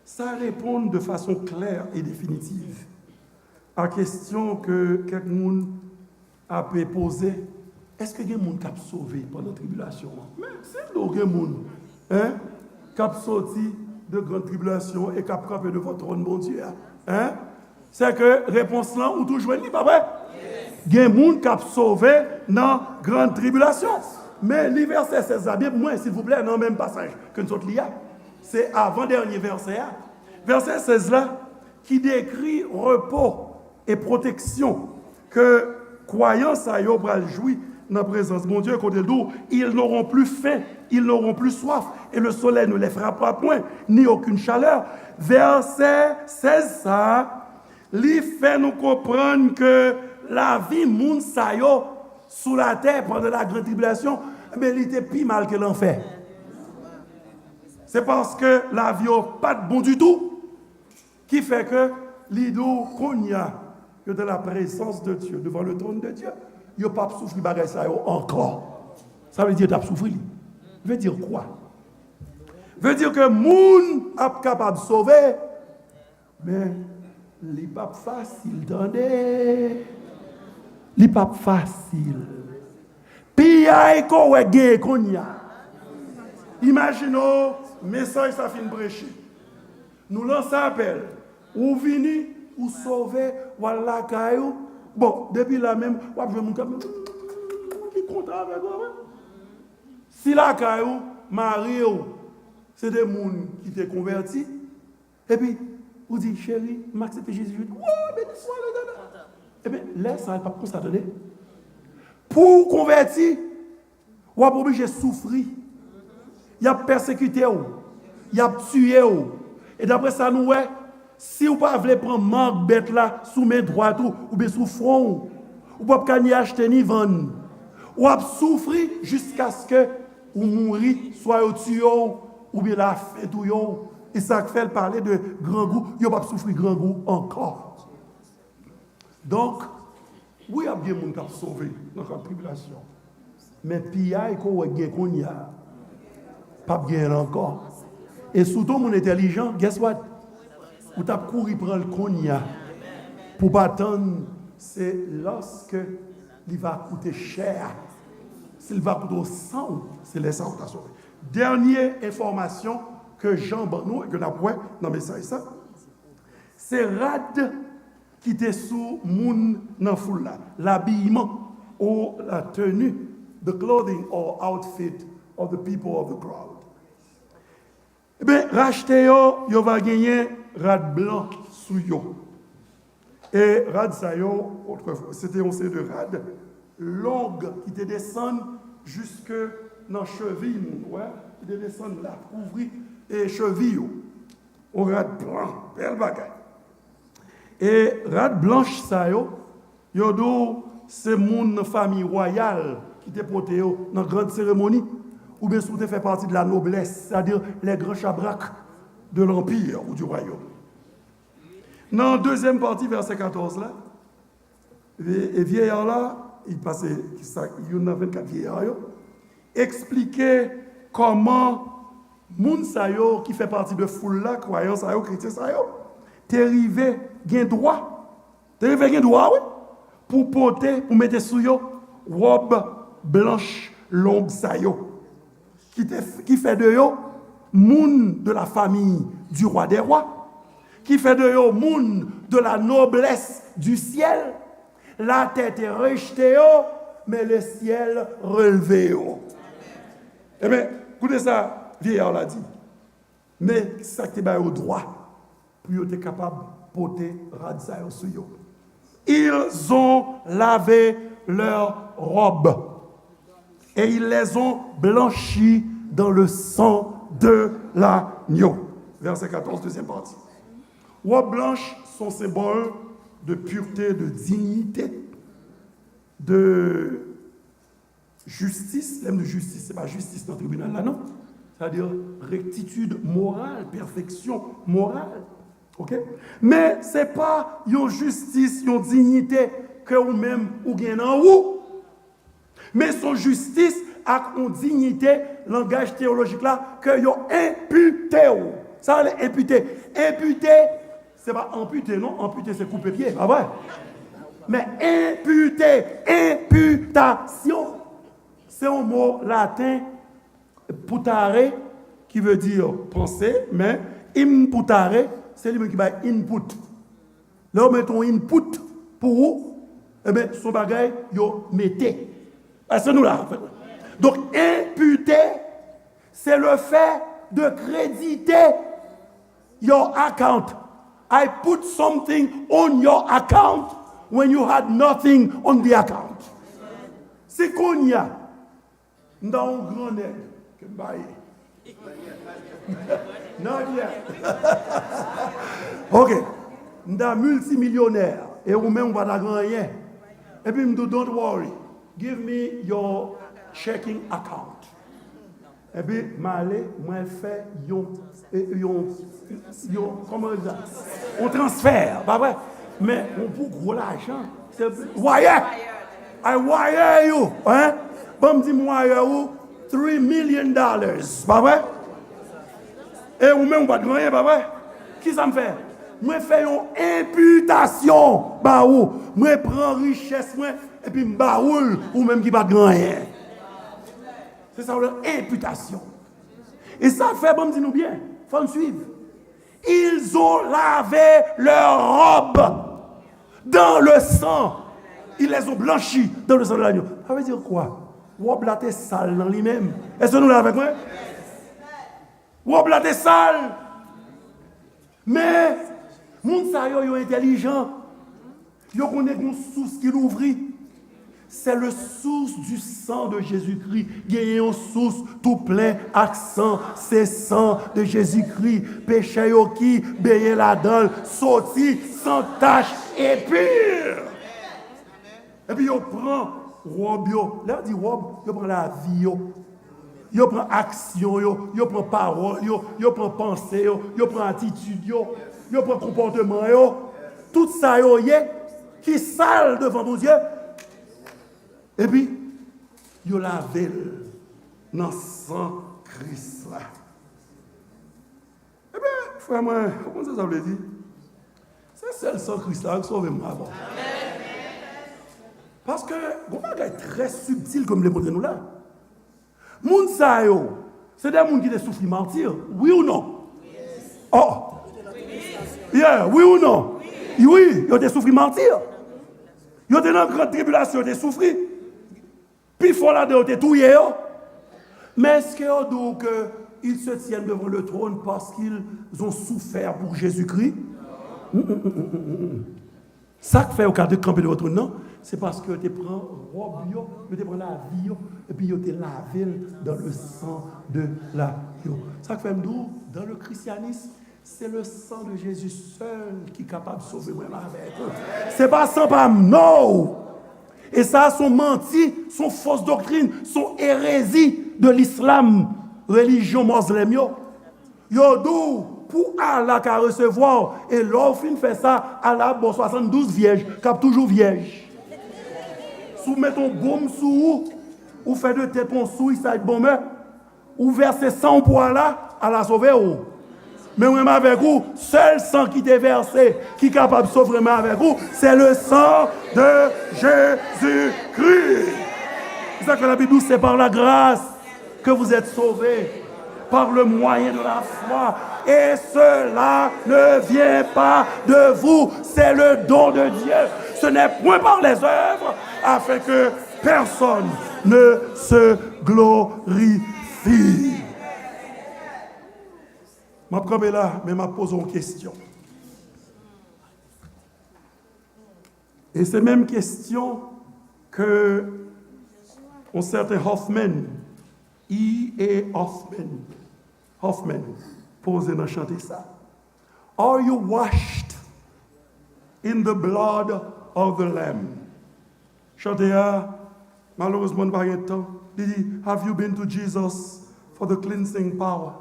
ça répond de façon claire et définitive à la question que quelqu'un a pu poser. Est-ce que il y a des gens qui ont sauvé pendant la tribulation? Mais c'est donc il y a des gens qui ont sorti de grande tribulation et qui ont frappé de votre trône, mon Dieu. Hein? C'est que réponse là, ou toujours n'est pas vrai? Il y a des gens qui ont sauvé dans grande tribulation. Mais le verset 16, bien moins, s'il vous plaît, dans le même passage que nous autres liens. C'est avant-dernier verset. Verset 16 là, qui décrit repos et protection que croyance à yo pral jouir dans la présence de mon Dieu, côté d'où ils n'auront plus faim, ils n'auront plus soif, et le soleil ne les frappera point, ni aucune chaleur. Verset 16 ça, li fait nous comprendre que la vie moun sa yo sous la terre pendant la grande tribulation, mais il était plus mal que l'enfer. C'est parce que la vie n'est pas de bon du tout qui fait que l'idou qu'on y a que de la présence de Dieu, devant le trône de Dieu, il n'y a pas souffrir bagay ça encore. Ça veut dire qu'il souffrir. Veut dire quoi? Veut dire que moun est capable de sauver, mais il n'est pas facile d'entendre. Il n'est pas facile. Puis il y a imaginons, message ça fin prêcher. Nous lançons appel. Ou vini, ou sauver, ou la caillou. Bon, depuis là même, ou je mon camion. Qui content avec moi. Si la caillou, Marie, c'est des gens qui t'ont converti. Et puis, vous dites, chérie, m'accepte Jésus. Oh, béni soit le Seigneur. Eh bien, là, ça n'est pas pour ça donner. Pour convertir, ou à obligé de souffrir. Il a persécuté, il a tué. Et d'après ça, nous, si vous ne voulez pas prendre manque bête là, sous mes droits, ou bien sous front, ou pas ni acheter ni vendre, ou à souffrir jusqu'à ce que ou mourir, soit au tuyau, ou bien la fête ou yo. Et ça fait parler de grand goût, yo pas souffrir grand goût encore. Donc, oui, il y a bien des gens qui sont sauvés dans la tribulation. Mais puis, il y a qu'on y a. Pas bien encore. Et surtout, mon intelligent, guess what? Ou t'as couru prendre le cognac pour pas attendre, c'est lorsque il va coûter cher. S'il va coûter au sang, c'est les sangs qui t'ont sauvé. Dernière information que Jean Banou et que nous avons dans le message, c'est Rad qui était sous moun nan foule là, l'habillement ou la tenue, the clothing or outfit of the people of the crowd. Eh bien, racheté yo va gagner rad blanc sous yo. Et rad sa yo, autrefois, c'était un série de rad longue qui te descend jusque dans cheville, ouais, qui te descend là, ouvrir et cheville. On rad blanc, belle bagaille. Et rad blanche sa yo do c'est moun famille royale qui te porte yo dans grande cérémonie ou bien sous te fait partie de la noblesse, c'est-à-dire les grands chabraques de l'empire ou du royaume. Dans la deuxième partie, verset 14 là, et vieillard là, il passait, il y a 24 vieillards yo, expliquer comment moun sa yo qui fait partie de foule là, croyants sa yo, chrétiens sa yo, t'arrivé gen droit, oui, pour porter, pour mettre sous yo, robe blanche longue sa yo, qui fait de yo, moun de la famille du roi des rois, qui fait de yo, moun de la noblesse du ciel, la tête est rejetée yo, mais le ciel relevé yo. Eh bien, écoutez ça, vieillard l'a dit, mais ça qui est au droit, pour être capable porter radza sur yo. Ils ont lavé leurs robes et ils les ont blanchis dans le sang de l'agneau. Verset 14, deuxième partie. Robes blanches sont symboles de pureté, de dignité, de justice. L'aime de justice, c'est pas justice dans le tribunal là, non? C'est-à-dire rectitude morale, perfection morale. Okay? Mais ce n'est pas une justice, une dignité que vous-même ou gagnez en vous. Mais son justice a une dignité, langage théologique là, que vous imputé. Ça, c'est imputé. Imputé, ce n'est pas amputé, non? Amputé, c'est couper pied, pas vrai? Mais imputé, imputation, c'est un mot latin, putare, qui veut dire penser, mais imputare, c'est lui qui va input. Là, on met ton input pour vous, eh bien, son bagage, yo mettez. C'est nous là, en fait. Donc, imputer, c'est le fait de créditer your account. I put something on your account when you had nothing on the account. C'est qu'on y a dans un grand nègre que m'baye. Non, bien. Ok. M'da multimillionnaire et ou même pas da grand rien. Et puis m'dou don't worry. Give me your checking account. Et puis m'aller moi fait yon comment ça? On transfert, pas vrai? Mais on pour gros l'argent. C'est wire. I wire you, hein? Bon me dit moi you $3 million, pas vrai? Et ou même pas de rien, pas vrai? Qui ça me fait? Moi fais une imputation, bah ou, moi prends richesse moi et puis m'baoul ou même qui pas de rien. C'est ça l'imputation. Et ça fait bon dis nous bien, faut nous suivre. Ils ont lavé leurs robes dans le sang. Ils les ont blanchis dans le sang de l'agneau. Ça veut dire quoi? Robe là t'es sale dans lui-même. Est-ce que nous l'avons avec moi? Robe là t'es sale. Mais moun sa yo intelligent. Yo connaît une source qui l'ouvrit. C'est le source du sang de Jésus-Christ. Il y a une source tout plein accent, c'est sang de Jésus-Christ. Péché yo qui baigné là-dedans, sorti sans tache et pur. Et puis yo prend robe yo. Là on dit robe, yo prend la vie yo. yo prend action, yo prend parole, yo prend pensée, yo prend attitude, yo prend comportement, tout ça yo qui sale devant mon Dieu. Et puis, yo lavé dans sang Christ là. Eh bien, frère, moi, comment ça veut dire? C'est seul sang Christ là qui sauve moi. Parce que, vous voyez, très subtil comme les mots de nous là. Moun sa yo, c'est des gens qui te souffrent mentir, oui ou non? Oh! Yeah, oui ou non? Oui, ils te souffrent mentir. Ils te dans grande tribulation, ils te souffrent. Puis il faut là de te touiller. Mais est-ce qu'ils se tiennent devant le trône parce qu'ils ont souffert pour Jésus-Christ? Ça que fait au cas de camper de votre trône, non? C'est parce que tu prends robe, tu prends la vie, et puis tu lavé dans le sang de la vie. Ça fait dans le christianisme, c'est le sang de Jésus seul qui est capable de sauver moi avec eux. C'est pas sans pas non. Et ça, son menti, son fausse doctrine, son hérésie de l'islam, religion musulmane. Yo dou pour Allah qu'à recevoir, et l'offre fait ça, Allah bon 72 vierges, cap toujours vierge. Soumet ton baume sous ou fait de tête ton sou, ça être bon mais ou verser 100 poids là, à la sauver ou. Mais même avec vous, seul sang qui t'est versé, qui est capable de sauver même avec vous, c'est le sang de Jésus-Christ. C'est ça que la Bible dit, c'est par la grâce que vous êtes sauvés, par le moyen de la foi. Et cela ne vient pas de vous, c'est le don de Dieu. Ce n'est point par les œuvres, afin que personne ne se glorifie. Je vais là, mais je pose une question. Et c'est la même question que un certain Hoffman, E.A. Hoffman, pose dans chanter ça. Are you washed in the blood of the Lamb? Chanter, malheureusement, pas de temps. Il dit, have you been to Jesus for the cleansing power?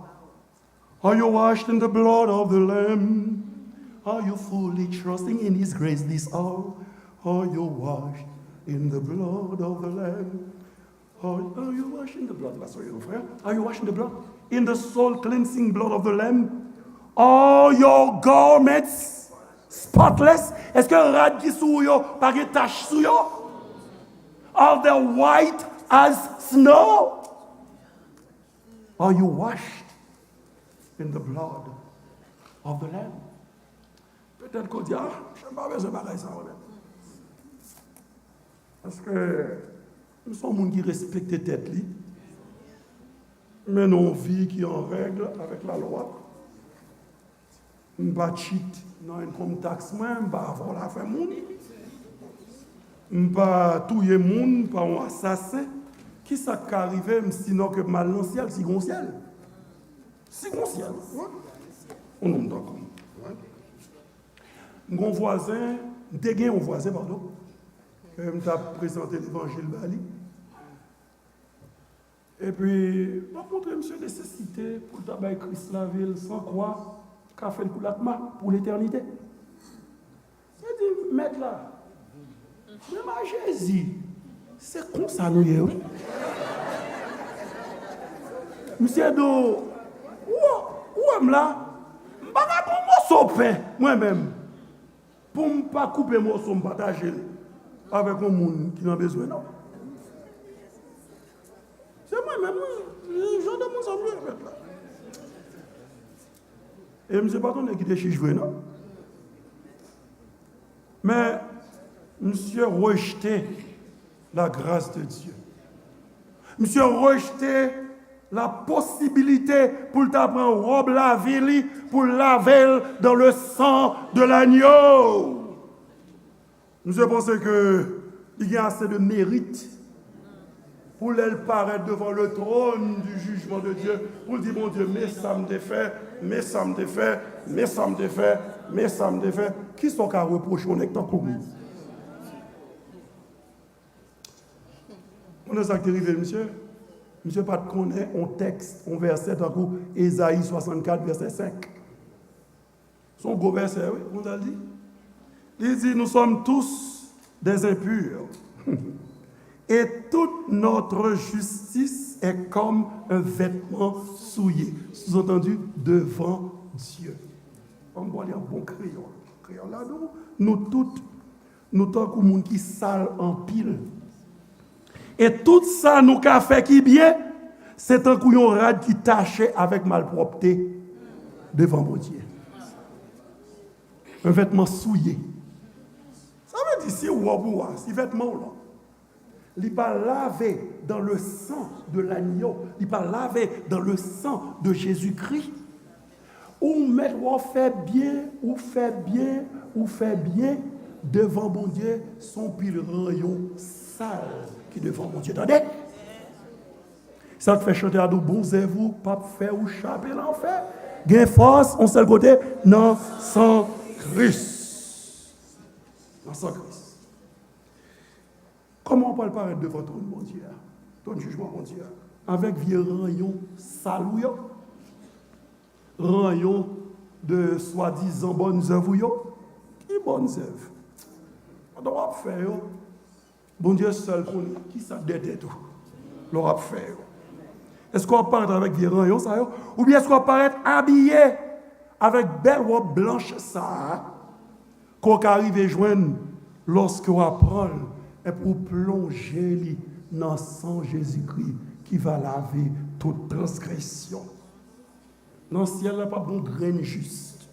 Are you washed in the blood of the Lamb? Are you fully trusting in His grace this hour? Are you washed in the blood of the Lamb? Are you washed in the blood? Are you washed in the blood? In the soul cleansing blood of the Lamb? Are your garments spotless? Est-ce que rad qui sou yo, pas de tache sou yo? Are they white as snow? Are you washed in the blood of the Lamb? Peut-être qu'on dit, je ne sais pas besoin de parler ça. Parce que nous sommes des gens qui respectent tête li, mais nous vie qui est en règle avec la loi. Nous ne pas cheat dans une comme taxe, nous ne pas avoir la fin monde. Nous ne pas tuer monde par un assassin. Qui ça qui arrive sinon que mal dans le ciel, si gon ciel? Si gon ciel. On nous d'accord. Mon voisin, dégain mon voisin, pardon, que m'a présenté l'évangile Bali. Et puis, m'a montré monsieur nécessité pour le tabac Christ la ville, sans quoi, qu'a fait le coup l'atma pour l'éternité. Il dit, maître là, mais ma Jésus, c'est comme ça nous y est. Monsieur Do, où est-ce là? Je ne vais pas pour mon pain, moi-même. Pour ne pas couper mon son, partager avec un monde qui n'a besoin, non. C'est moi-même, les gens de mon semblable avec là. Et je ne sais pas qui était chez jouer, non. Mais, monsieur rejeté la grâce de Dieu. Monsieur rejeté la possibilité pour t'apprendre robe la ville, pour laver dans le sang de l'agneau. Nous pensons qu'il y a assez de mérite pour elle paraître devant le trône du jugement de Dieu, pour dire, mon Dieu, mais ça me défait, mais ça me défait, mais ça me défait, mais ça me défait. Qui sont qu'à reprocher on est tant commun? On a ça qui est arrivé, monsieur. monsieur pas connaît un texte, un verset dans coup Ésaïe 64 verset 5. Son gros verset, oui, on a dit. Il dit nous sommes tous des impurs. Et toute notre justice est comme un vêtement souillé, sous-entendu devant Dieu. On va lire un bon crayon. Crayon là, nous toutes, nous tant que monde qui sale en pile. Et tout ça nous qu'a fait qui bien, c'est un couillon rade qui tachait avec malpropreté devant mon Dieu. Un vêtement souillé. Ça veut dire si ou si vêtement là. Il n'est pas lavé dans le sang de l'agneau. Il n'est pas lavé dans le sang de Jésus-Christ. Ou mettre ou fait bien, ou fait bien, ou fait bien devant mon Dieu, son pile rayon sale qui devant mon Dieu. Attendez? Ça te fait chanter à nous, bon c'est vous, pas faire ou chaper l'enfer. Gain force, on seul côté, non, sans Christ. Non, sans Christ. Comment on peut le paraître devant ton mon Dieu? Ton jugement, mon Dieu? Avec vieux rayon salouillot, rayon de soi-disant bonnes œuvres. Qui bonnes œuvres? On doit faire. Bon Dieu seul pour nous. Qui ça déteste tout? L'aura fait. Est-ce qu'on paraît avec vieux rayon ça? Ou bien est-ce qu'on paraît habillé avec belle robe blanche ça? Qu'on arrive et joindre lorsque on apprend et pour plonger dans le sang Jésus-Christ qui va laver toute transgression. Dans le ciel, il n'y a pas bon grain juste.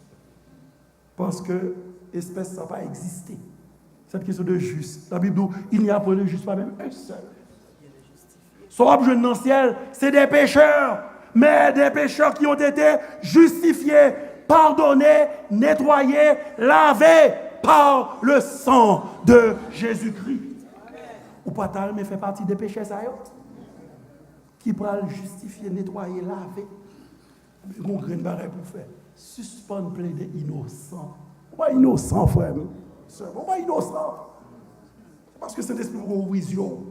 Parce que l'espèce, ça n'a pas existé. Cette question de juste. La Bible dit, il n'y a pas de juste, pas même un seul. Son objet dans le ciel, c'est des pécheurs. Mais des pécheurs qui ont été justifiés, pardonnés, nettoyés, lavés par le sang de Jésus-Christ. Ou pas tal, mais fait partie des péchés, ça y est. Qui pourra le justifier, nettoyer, laver. On a une barre pour faire. Suspendre plaider innocent. Pas innocent, frère. Pas innocent. Parce que c'est l'esprit de vision.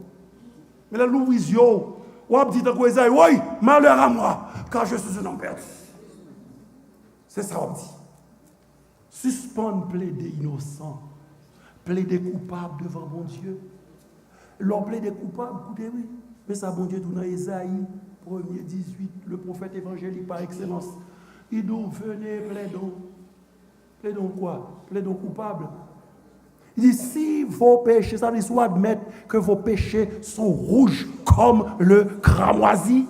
Mais là, le vision, on dit à quoi oui, malheur à moi, car je suis un homme perdu. C'est ça, on dit. Suspendre plaider innocent. Plaider coupable devant mon Dieu. L'on plaide des coupables, écoutez, oui. Mais ça, bon Dieu, tout dans Ésaïe, 1er 18, le prophète évangélique par excellence. Il nous venez, plaidons. Plaidons quoi? Plaidons coupables. Il dit, si vos péchés, ça veut dire, soit admettre que vos péchés sont rouges comme le cramoisi,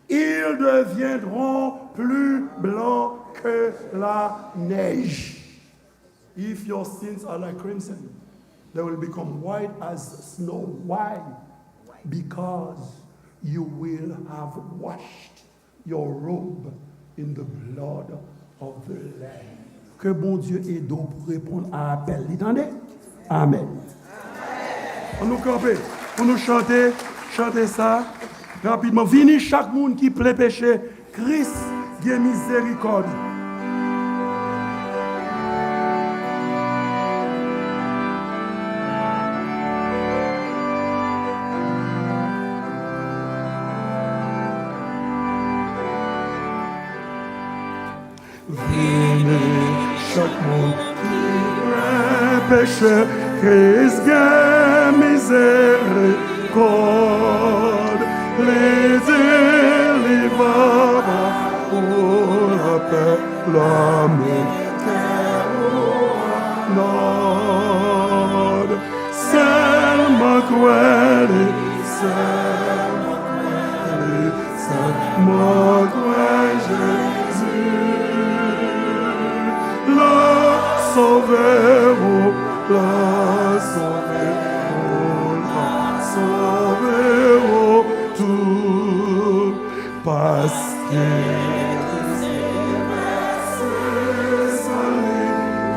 ils deviendront plus blancs que la neige. If your sins are like crimson, they will become white as snow. Why? Because you will have washed your robe in the blood of the Lamb. Que bon Dieu aide pour répondre à l'appel. Vous entendez? Amen. On nous camper, on nous chanter ça rapidement. Vini chaque monde qui plaît péché, Christ, Dieu miséricorde. Chaque monde qui péché, Christ gagne miséricorde, les délivra pour la paix, l'amour, notre seulement croire, seulement croire Jésus. Sauvez-vous, sauvez-vous tout, parce que c'est salé,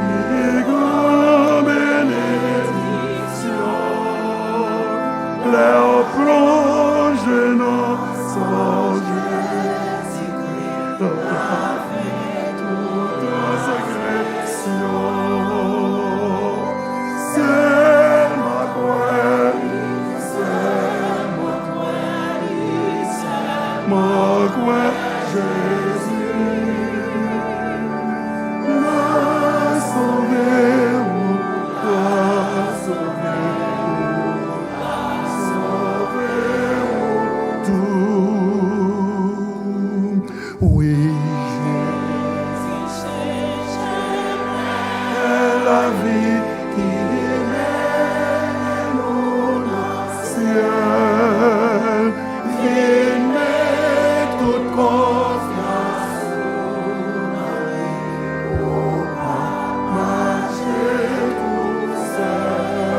qui est grand bénédiction, leur plonge dans son Jésus-Christ, Seulement quoi, Jésus, m'a sauvé, m'a sauvé, tout. Oui, j'ai la vie qui mène au ciel. Viens mettre toute confiance en lui. Oh, marcher tout seul.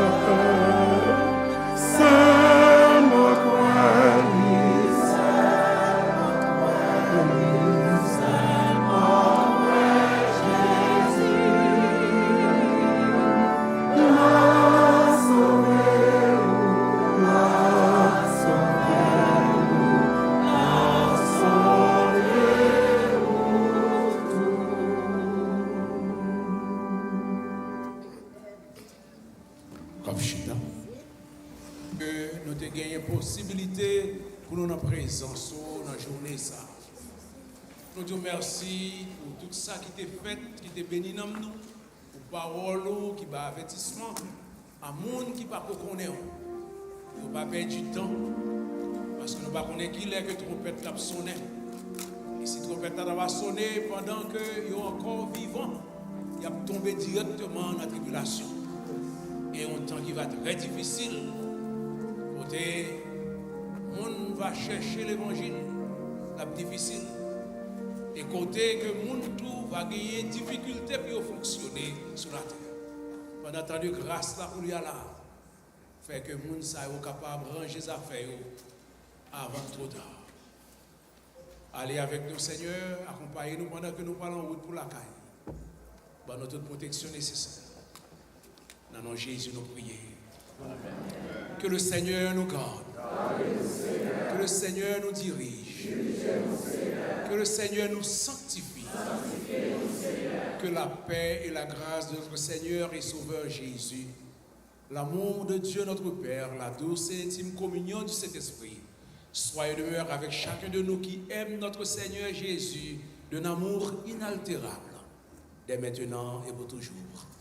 Seulement croire lui, seulement Jésus m'a sauvé, m'a sauvé. Comme chita. Que nous te gagné possibilité pour nous en présence dans la journée ça. Nous te remercions pour tout ça qui t'est fait, qui t'est béni dans nous, pour parole qui va avertissement, à monde qui pas connaître. Nous pas perdre du temps parce que nous pas connaître qui est que trompette a sonné. Et si trompette a sonné pendant que yo encore vivant, il a tombé directement dans la tribulation. Et un temps qui va être très difficile, côté on va chercher l'évangile, la difficile, et côté que monde tout va gagner difficulté pour fonctionner sur la terre. Pendant tant de grâce là pour lui là, fait que monde ça est capable de ranger ses affaires avant trop tard. Allez avec nous Seigneur, accompagnez-nous pendant que nous parlons en route pour la caille. Bonne notre protection nécessaire. Dans le nom de Jésus, nous prions. Que le Seigneur nous garde. Que le Seigneur nous dirige. Que le Seigneur nous sanctifie. Que la paix et la grâce de notre Seigneur et Sauveur Jésus, l'amour de Dieu notre Père, la douce et intime communion du Saint-Esprit, soient et demeurent avec chacun de nous qui aime notre Seigneur Jésus d'un amour inaltérable, dès maintenant et pour toujours.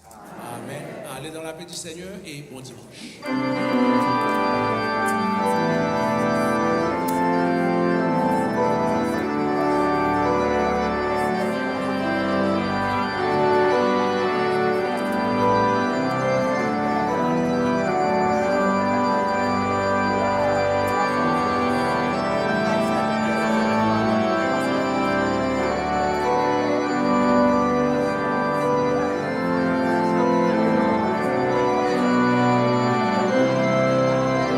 Amen. Allez dans la paix du Seigneur et bon dimanche.